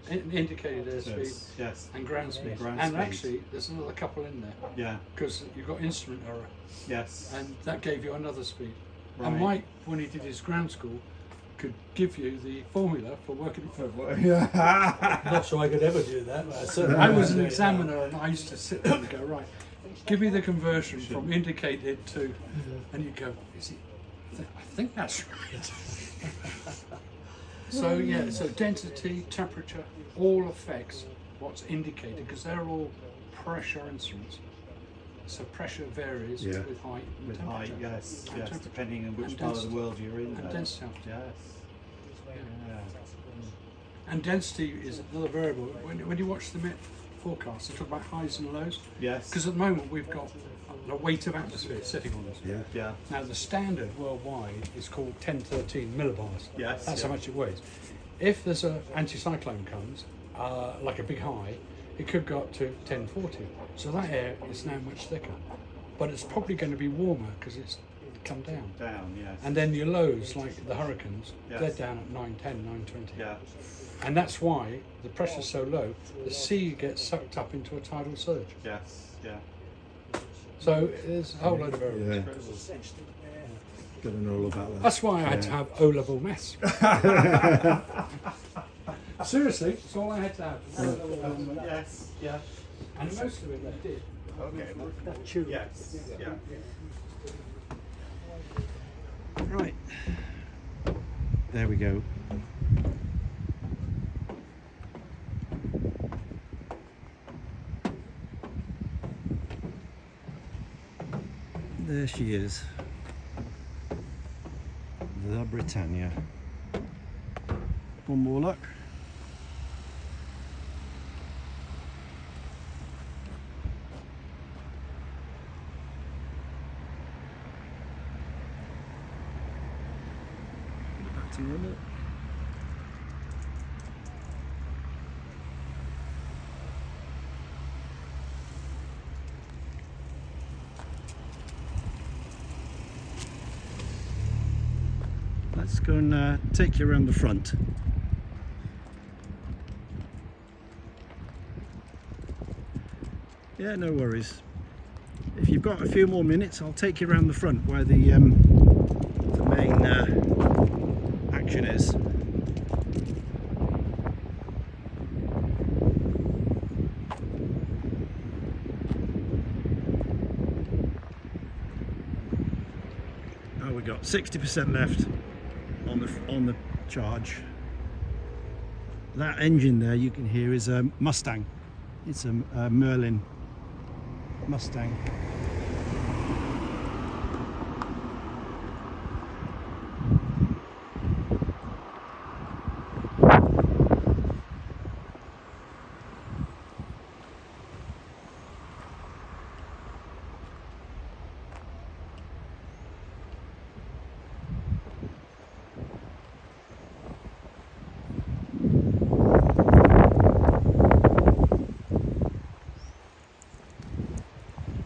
indicated airspeed, Yes. and ground speed. ground and speed. actually, there's another couple in there Yeah. because you've got instrument error, Yes. and that gave you another speed. Right. And Mike, when he did his ground school, could give you the formula for working it. Not sure I could ever do that. But certainly I was an examiner, and I used to sit there and go, right, give me the conversion from indicated to, and you go, is it? I think that's right. So yeah, so density, temperature, all affects what's indicated because they're all pressure instruments. So pressure varies Yeah. with height and With temperature. height, yes, And yes, temperature. depending on which And part of density. the world you're in. And though. density. Yes. Yeah. And density is another variable. When you watch the Met forecast, they talk about highs and lows. Yes. Because at the moment we've got the weight of atmosphere sitting on us. Yeah. Yeah. Now the standard worldwide is called 1013 millibars. Yes. That's yeah. how much it weighs. If there's an anticyclone comes, like a big high, it could go up to 1040. So that air is now much thicker. But it's probably going to be warmer because it's come down. Down. Yes. And then your lows, like the hurricanes, Yes. they're down at 910, 920. Yeah. And that's why the pressure's so low, the sea gets sucked up into a tidal surge. Yes. Yeah. So there's a whole load of variables. Yeah. Got to know all about that. That's why I had to have O-level maths. Seriously, it's all I had to have. Yes. Yeah. And most of it I did. Okay. That tune. Yes. Yeah. Right, there we go. There she is, the Britannia. One more look. Back to normal. Let's go and take you around the front. Yeah, no worries. If you've got a few more minutes, I'll take you around the front where the main action is. Oh, we've got 60% left on the charge. That engine there you can hear is a Mustang. It's a Merlin Mustang.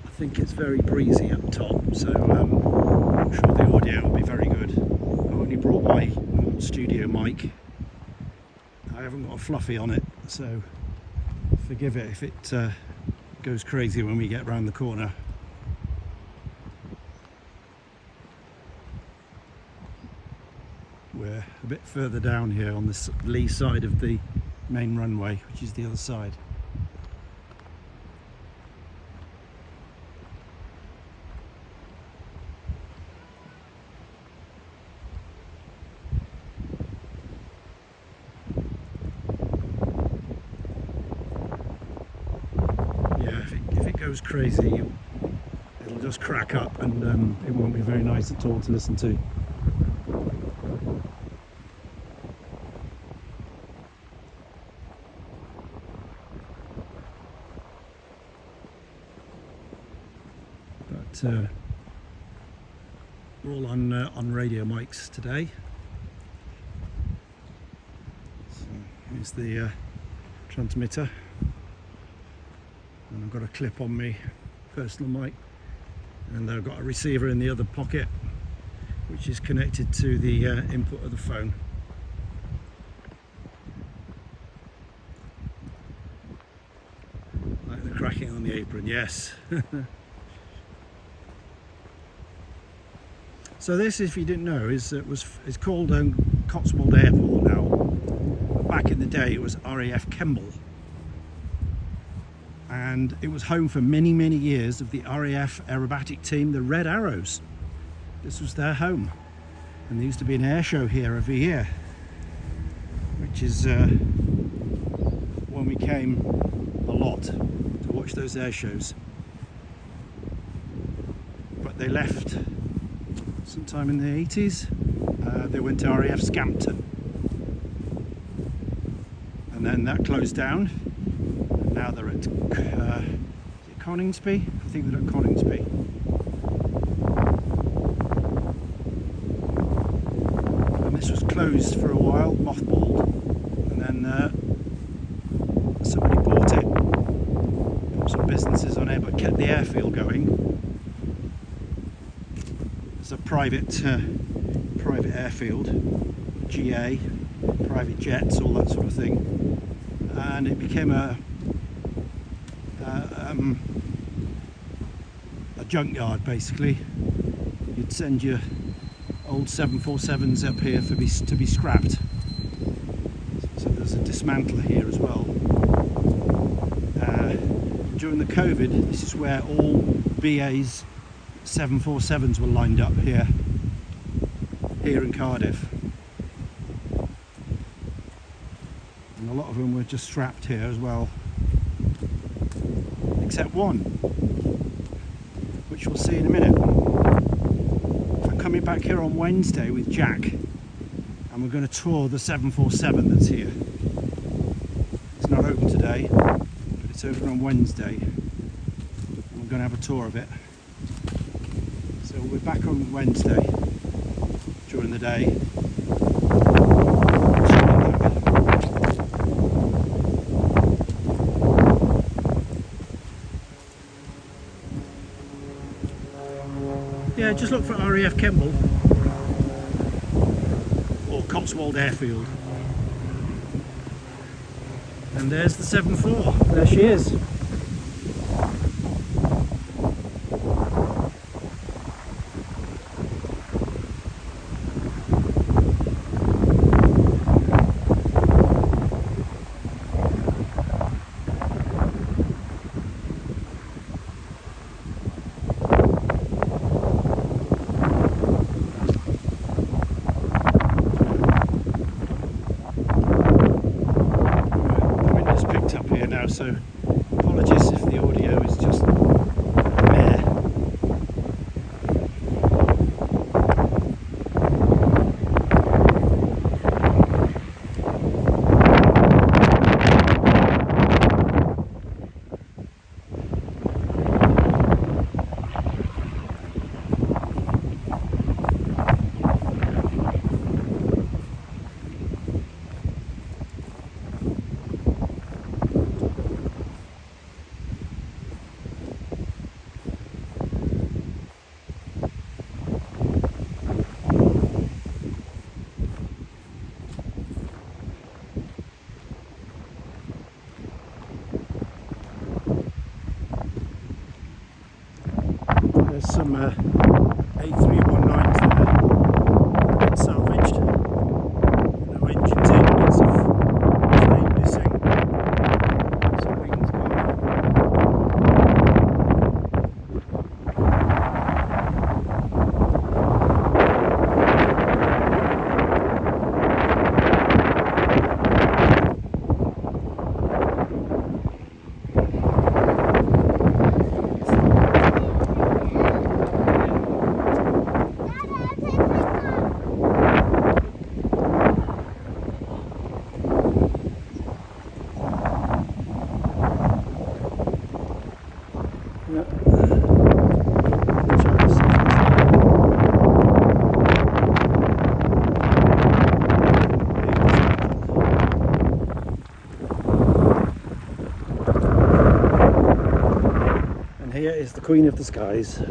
I think it's very breezy up top, so I'm sure the audio will be very good. I've only brought my normal studio mic. I haven't got a fluffy on it, so forgive it if it goes crazy when we get round the corner. We're a bit further down here on the lee side of the main runway, which is the other side. If it goes crazy, it'll just crack up, and it won't be very nice at all to listen to. But we're all on radio mics today. So here's the transmitter. And I've got a clip on me personal mic, and I've got a receiver in the other pocket which is connected to the input of the phone. Like the cracking on the apron, yes. So this, if you didn't know, is called Cotswold Airport now. But back in the day it was RAF Kemble. And it was home for many, many years of the RAF aerobatic team, the Red Arrows. This was their home. And there used to be an air show here every year, which is when we came a lot to watch those air shows. But they left sometime in the 80s. They went to RAF Scampton. And then that closed down. Now they're at Coningsby. I think they're at Coningsby. And this was closed for a while, mothballed, and then somebody bought it, put some businesses on it, but kept the airfield going. It's a private airfield, GA, private jets, all that sort of thing, and it became a junkyard basically. You'd send your old 747s up here to be scrapped. So there's a dismantler here as well. During the COVID, this is where all BA's 747s were lined up here. here in Cardiff. And a lot of them were just strapped here as well, except one, which we'll see in a minute. I'm coming back here on Wednesday with Jack, and we're going to tour the 747 that's here. It's not open today, but it's open on Wednesday, and we're going to have a tour of it. So we're back on Wednesday during the day. Yeah, just look for RAF Kemble or Cotswold Airfield. And there's the 7-4. There she is. So apologies if the audio is just meh. There's some A319s there, a bit salvaged, no engines in, bits of flame missing, some wings gone. And here is the Queen of the Skies.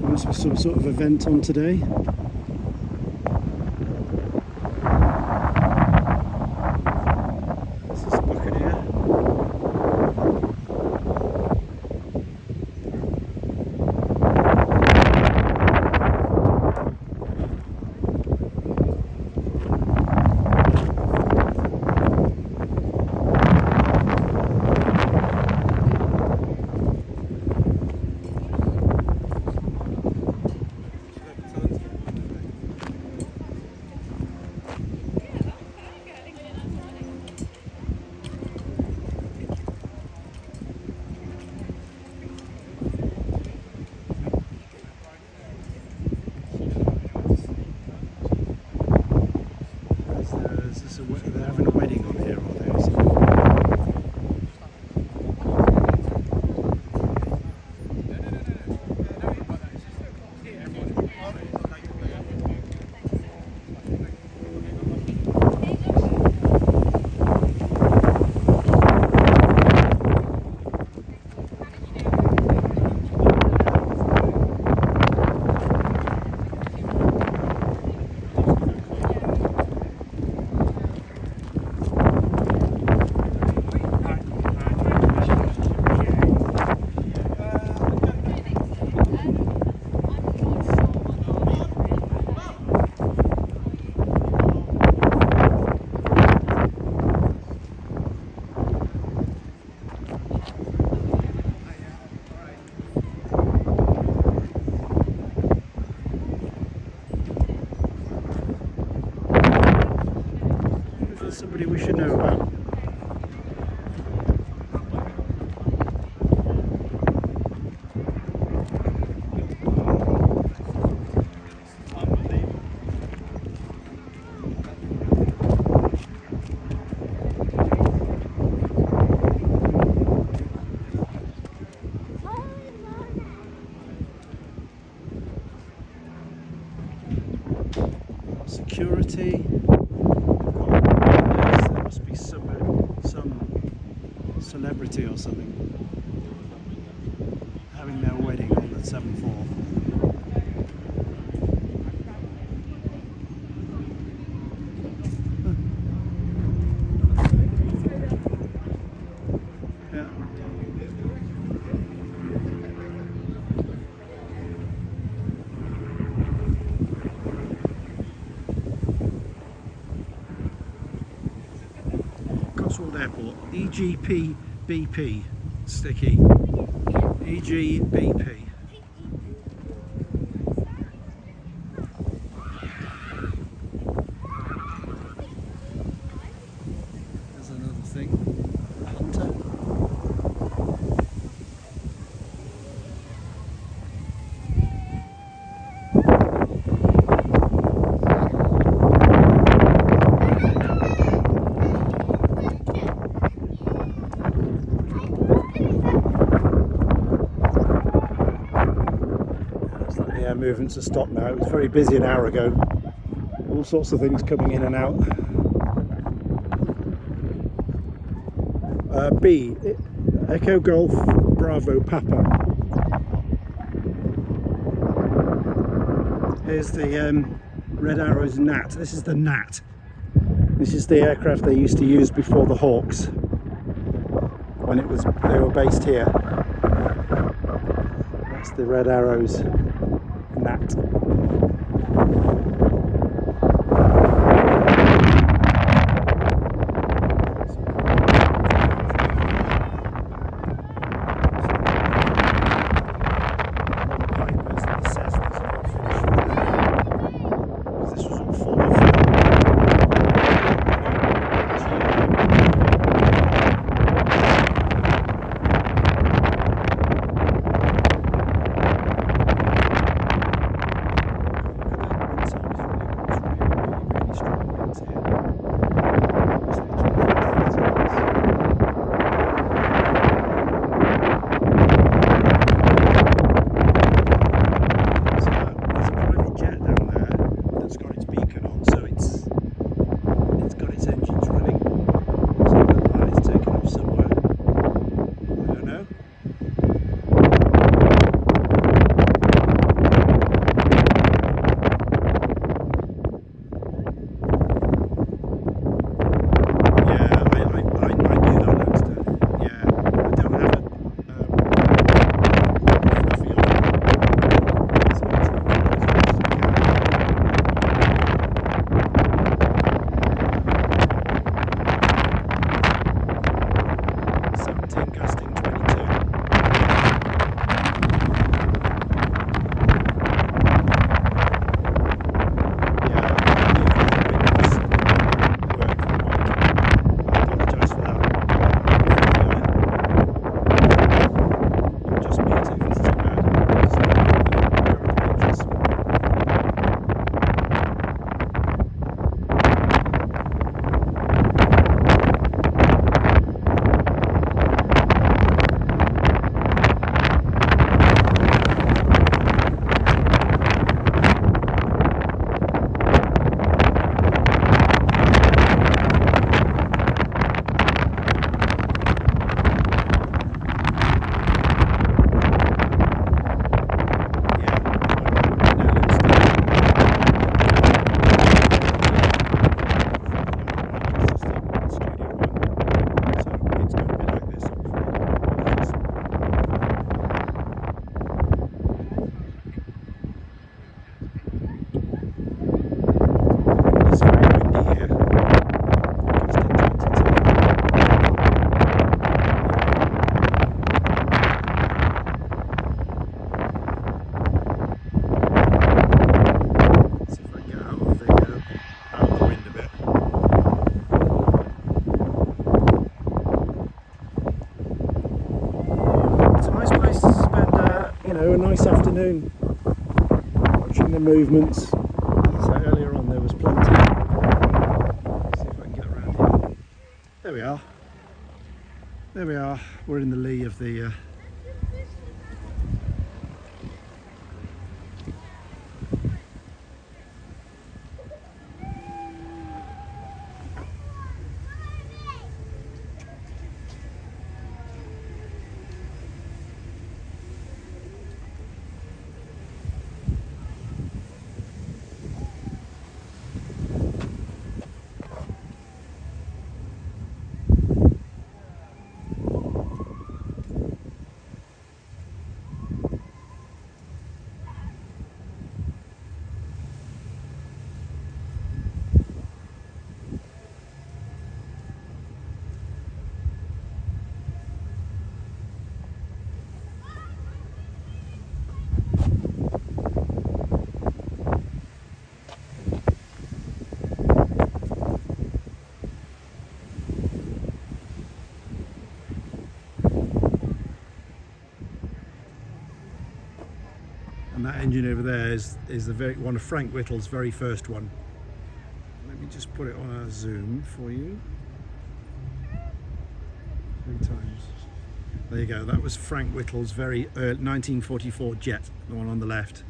Must be some sort of event on today. This is Buccaneer. somebody we should know about. Security. There must be some celebrity or something having their wedding on the 7-4. Yeah. Cotswold Airport, EGP BP sticky. EGBP. There's another thing. Hunter. Yeah, movements are stopped now. It was very busy an hour ago. All sorts of things coming in and out. B, Echo Golf Bravo Papa. Here's the Red Arrows Gnat. This is the Gnat. This is the aircraft they used to use before the Hawks, when they were based here. That's the Red Arrows Gnat. nice afternoon. Watching the movements. So earlier on there was plenty. Let's see if I can get around here. There we are. There we are. We're in the lee of the and that engine over there is one of Frank Whittle's very first one. Let me just put it on a zoom for you. 3 times. There you go. That was Frank Whittle's very early 1944 jet, the one on the left.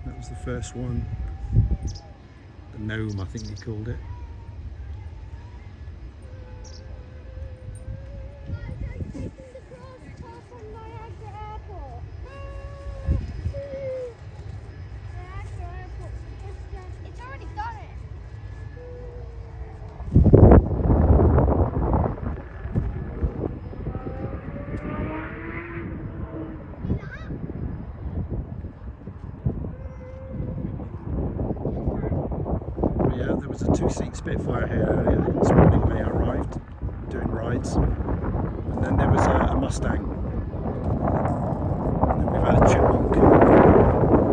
That was the first one. The Gnome, I think he called it. It's already done it. But yeah, there was a 2-seat Spitfire here earlier this morning when I arrived, doing rides. And then there was a Mustang. And then we've had a Chipmunk,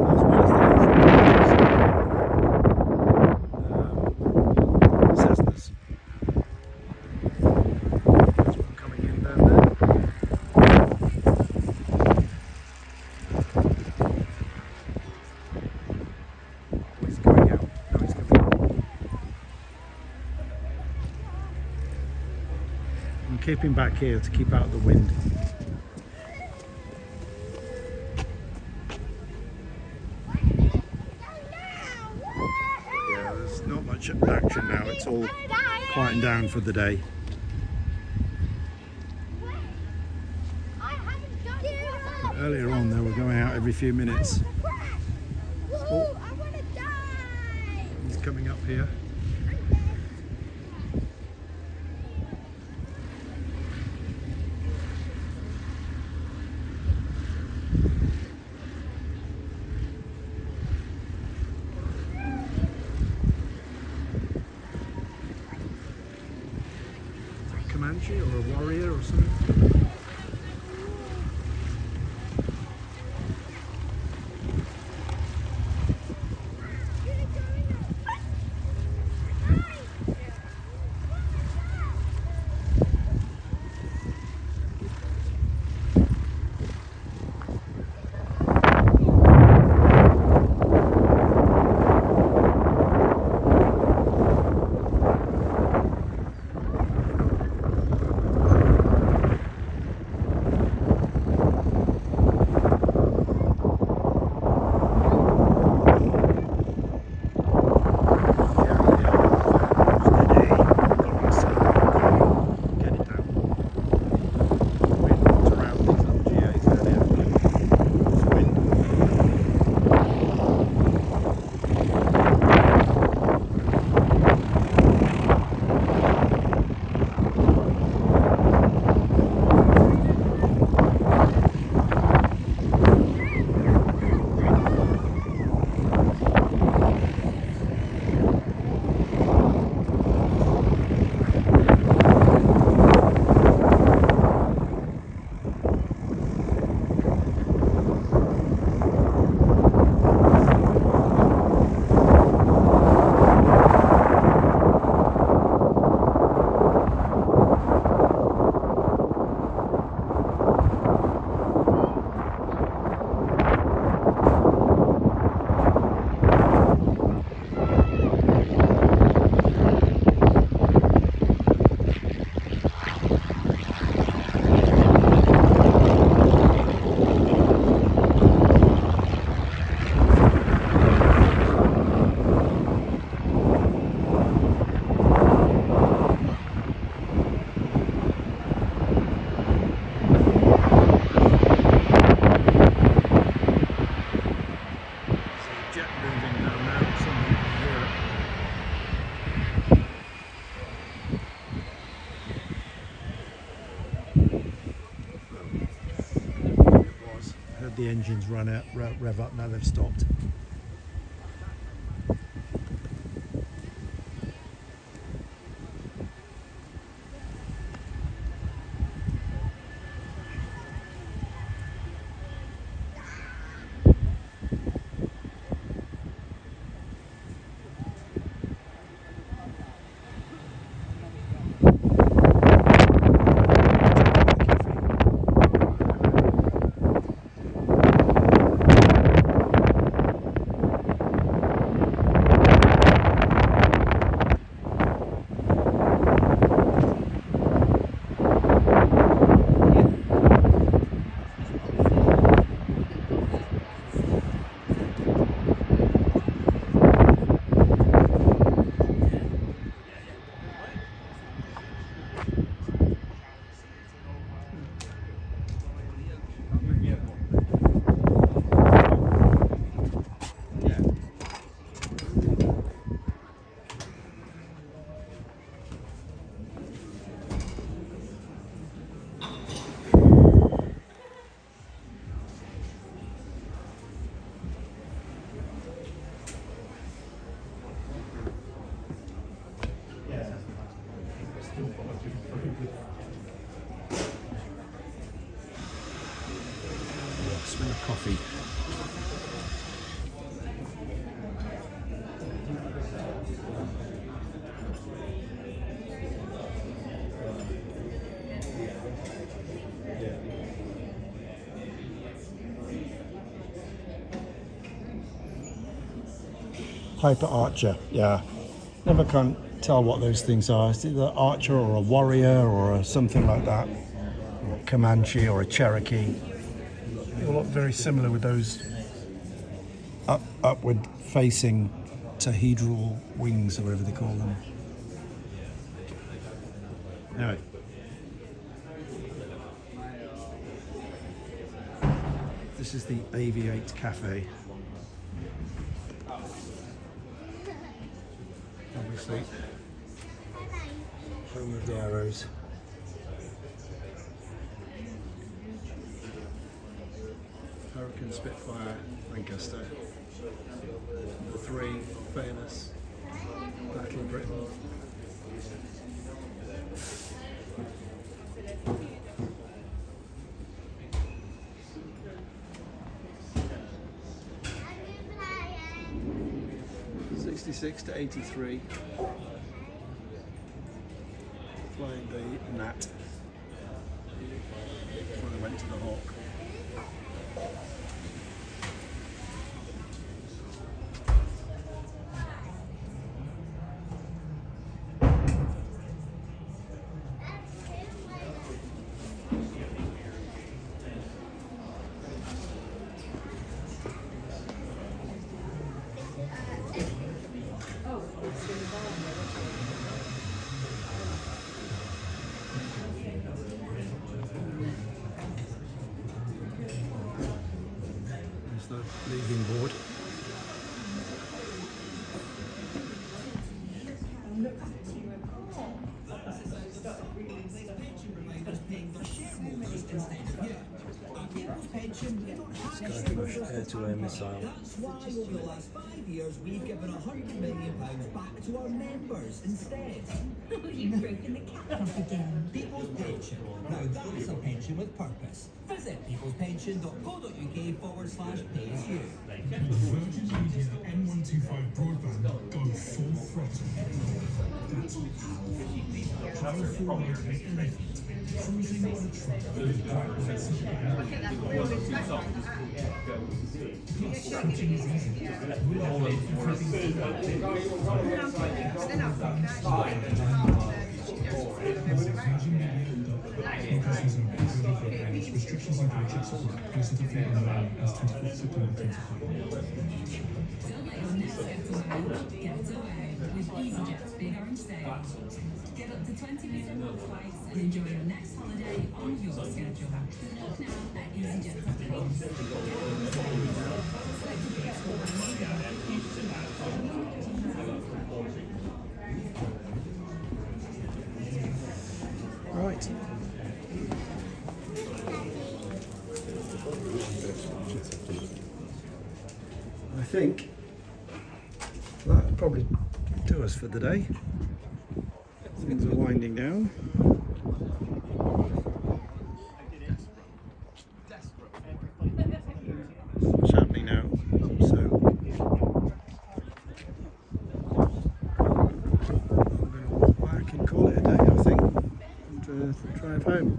as well as the Cessnas. There's one coming in down there. Oh, he's going out. No, he's coming in. I'm keeping back here to keep out of the wind. Yeah, there's not much action now. It's all quieting down for the day. But earlier on, they were going out every few minutes. Oh, I want to die. he's coming up here. Is that a Comanche or a Warrior or something? the engines run out, rev up. Now they've stopped. Smell of coffee. Piper Archer, yeah. Never can tell what those things are. It's either Archer or a Warrior or something like that. Or a Comanche or a Cherokee. They all look very similar with those upward facing tetrahedral wings or whatever they call them. Anyway. This is the Aviate Cafe. Obviously, home of the arrows. Hurricane, Spitfire, Lancaster. The three famous Battle of Britain. '66 to '83. Flying the Gnat before they went to the Hawk. There's the leaving board. Skybush air-to-air missile. That's why over the last 5 years we've given £100 million back to our members instead. You've broken the cap off again. People's Pension. Now that's a pension with purpose. Visit peoplespension.co.uk/pay-as-you. Virgin Media M125 broadband go full throttle. That's powerful like an elephant, cruising on a truck with backwards. Switching is easy. We are everything restrictions and budgets apply. Please notify online as 24th September 2025. Get away with EasyJet's Big Orange Sale. Get up to 20% off flights and enjoy your next holiday on your schedule. Book now at easyjet.com. Right. think that'll probably do us for the day. Things are winding down. What's happening now? So I'm going to walk back and call it a day, I think, and drive home.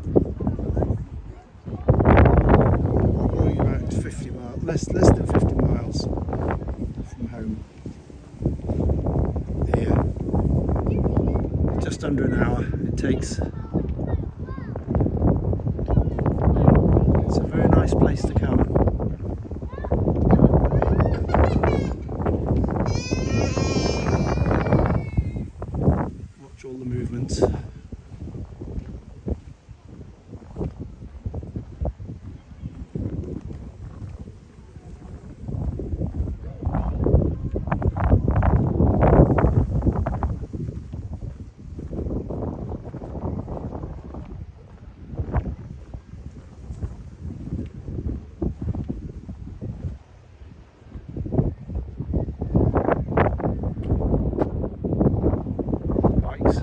Going about 50 miles, less than 50 miles from home. Here, just under an hour it takes. It's a very nice place to come. Watch all the movements. Bikes.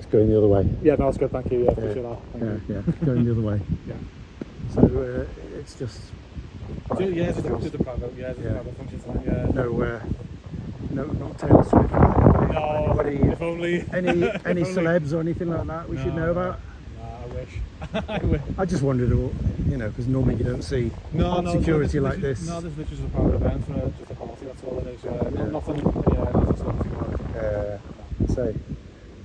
Going the other way. Yeah, no, that's good, thank you. Yeah, appreciate that. Thank you. Going the other way. Yeah. So it's just Yeah, just a private, private function tonight, yeah. No, not Taylor Swift. No, Anybody, if only. any celebs or anything like that we should know about? I wish. I wish. I just wondered, because normally you don't see security like this. No, this is just a private event for just a party, that's all it is. Nothing celebrity-wise. So,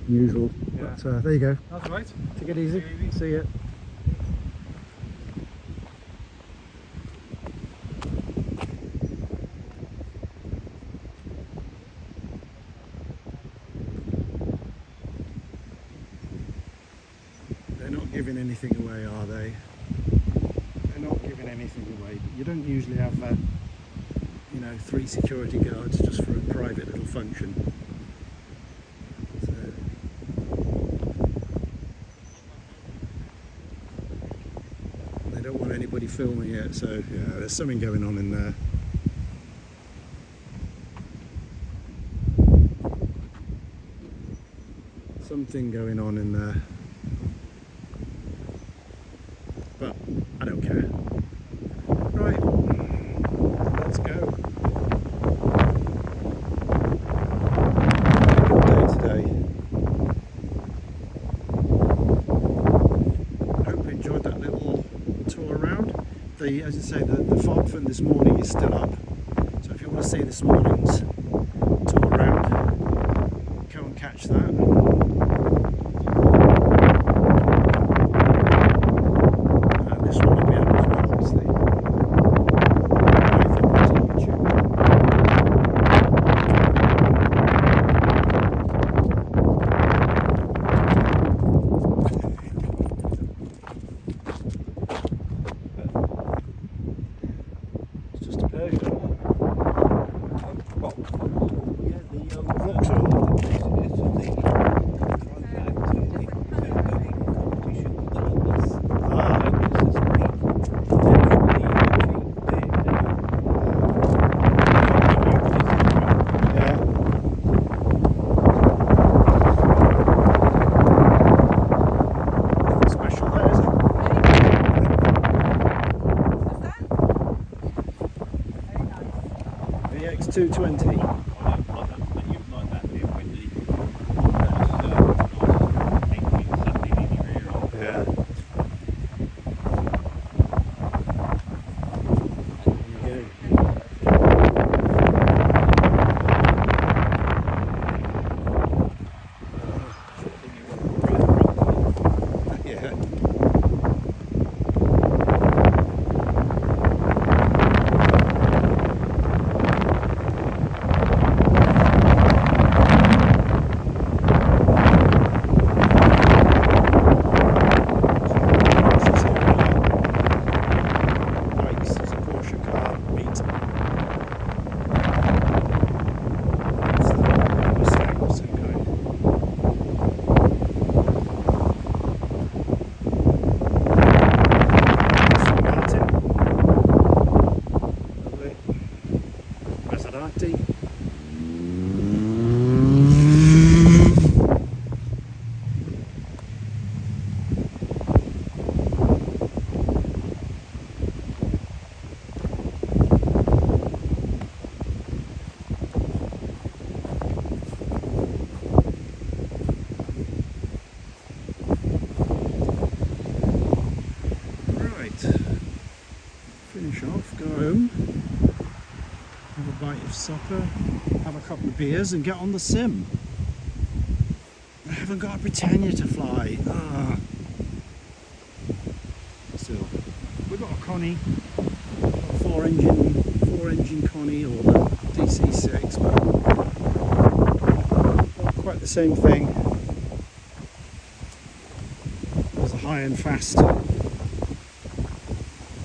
usual. Yeah. But there you go. That's right. Take it easy. See ya. They're not giving anything away, are they? They're not giving anything away. You don't usually have, 3 security guards just for a private little function. So, they don't want anybody filming it, so yeah, there's something going on in there. Something going on in there. But I don't care. Right, let's go. Good day today. Hope you enjoyed that little tour around. As I say, the fog from this morning is still up. So if you want to see this morning's tour around, go and catch that. 220. Yeah. Finish off, go home, have a bite of supper, have a couple of beers and get on the sim. I haven't got a Britannia to fly. Still, we've got a Connie, a four engine Connie or the DC6, but not quite the same thing as a high and fast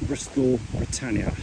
Bristol Britannia.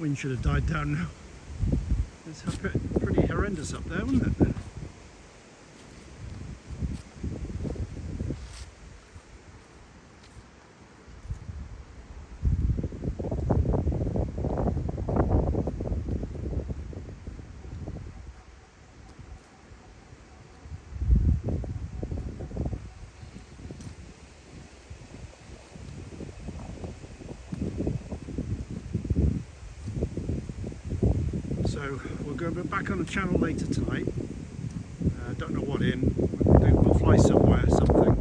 Wind should have died down now. It's pretty horrendous up there, wasn't it? So we'll go back on the channel later tonight. Don't know what in. We'll fly somewhere, something.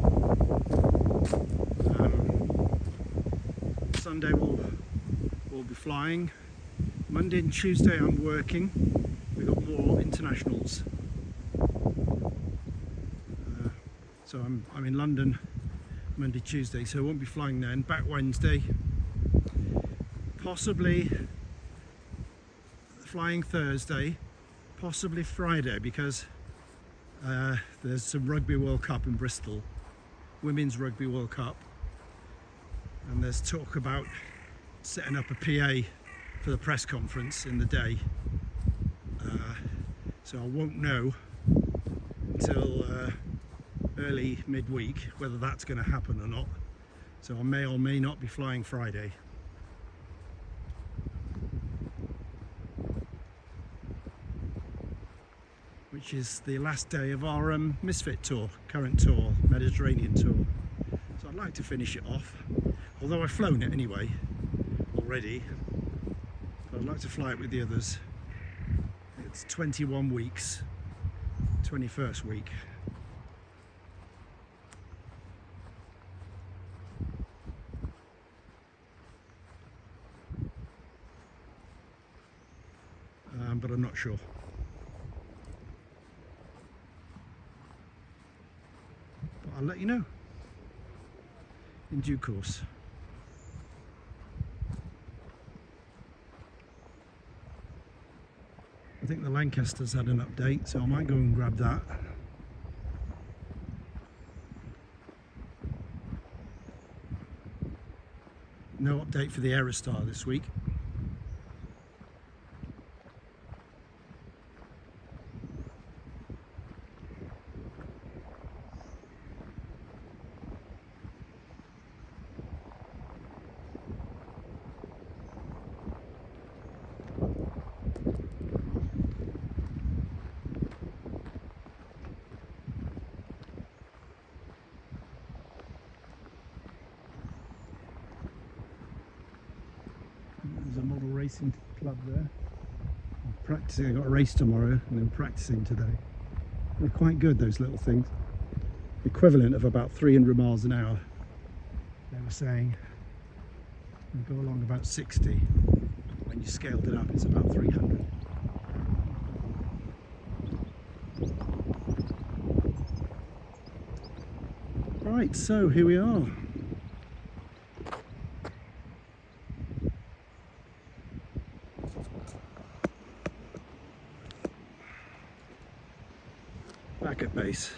Sunday we'll be flying. Monday and Tuesday I'm working. We've got more internationals. So I'm in London Monday, Tuesday, so I won't be flying then. Back Wednesday. Possibly flying Thursday, possibly Friday, because there's some Rugby World Cup in Bristol, Women's Rugby World Cup, and there's talk about setting up a PA for the press conference in the day, so I won't know until early midweek whether that's going to happen or not, so I may or may not be flying Friday. Which is the last day of our Misfit tour, current tour, Mediterranean tour. So I'd like to finish it off. although I've flown it anyway already. I'd like to fly it with the others. It's 21 weeks, 21st week. But I'm not sure. But I'll let you know in due course. I think the Lancaster's had an update, so I might go and grab that. No update for the Aerostar this week. There's a model racing club there. I'm practicing, I've got a race tomorrow and I'm practicing today. They're quite good, those little things. Equivalent of about 300 miles an hour. They were saying they go along about 60. When you scaled it up, it's about 300. Right, so here we are. Back at base.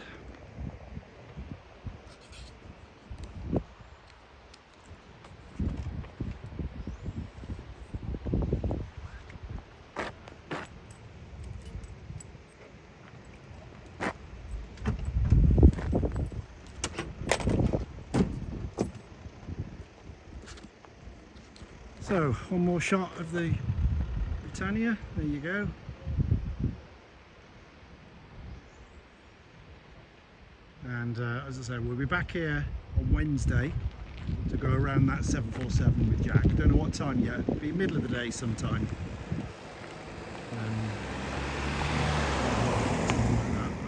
So, one more shot of the Britannia. There you go. And as I say, we'll be back here on Wednesday to go around that 747 with Jack. Don't know what time yet. It'll be middle of the day sometime.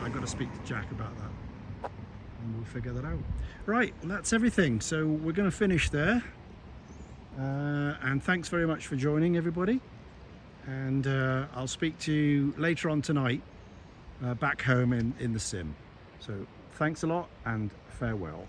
I've got to speak to Jack about that, and we'll figure that out. Right, that's everything. So we're going to finish there. And thanks very much for joining, everybody. And I'll speak to you later on tonight, back home in the sim. So thanks a lot and farewell.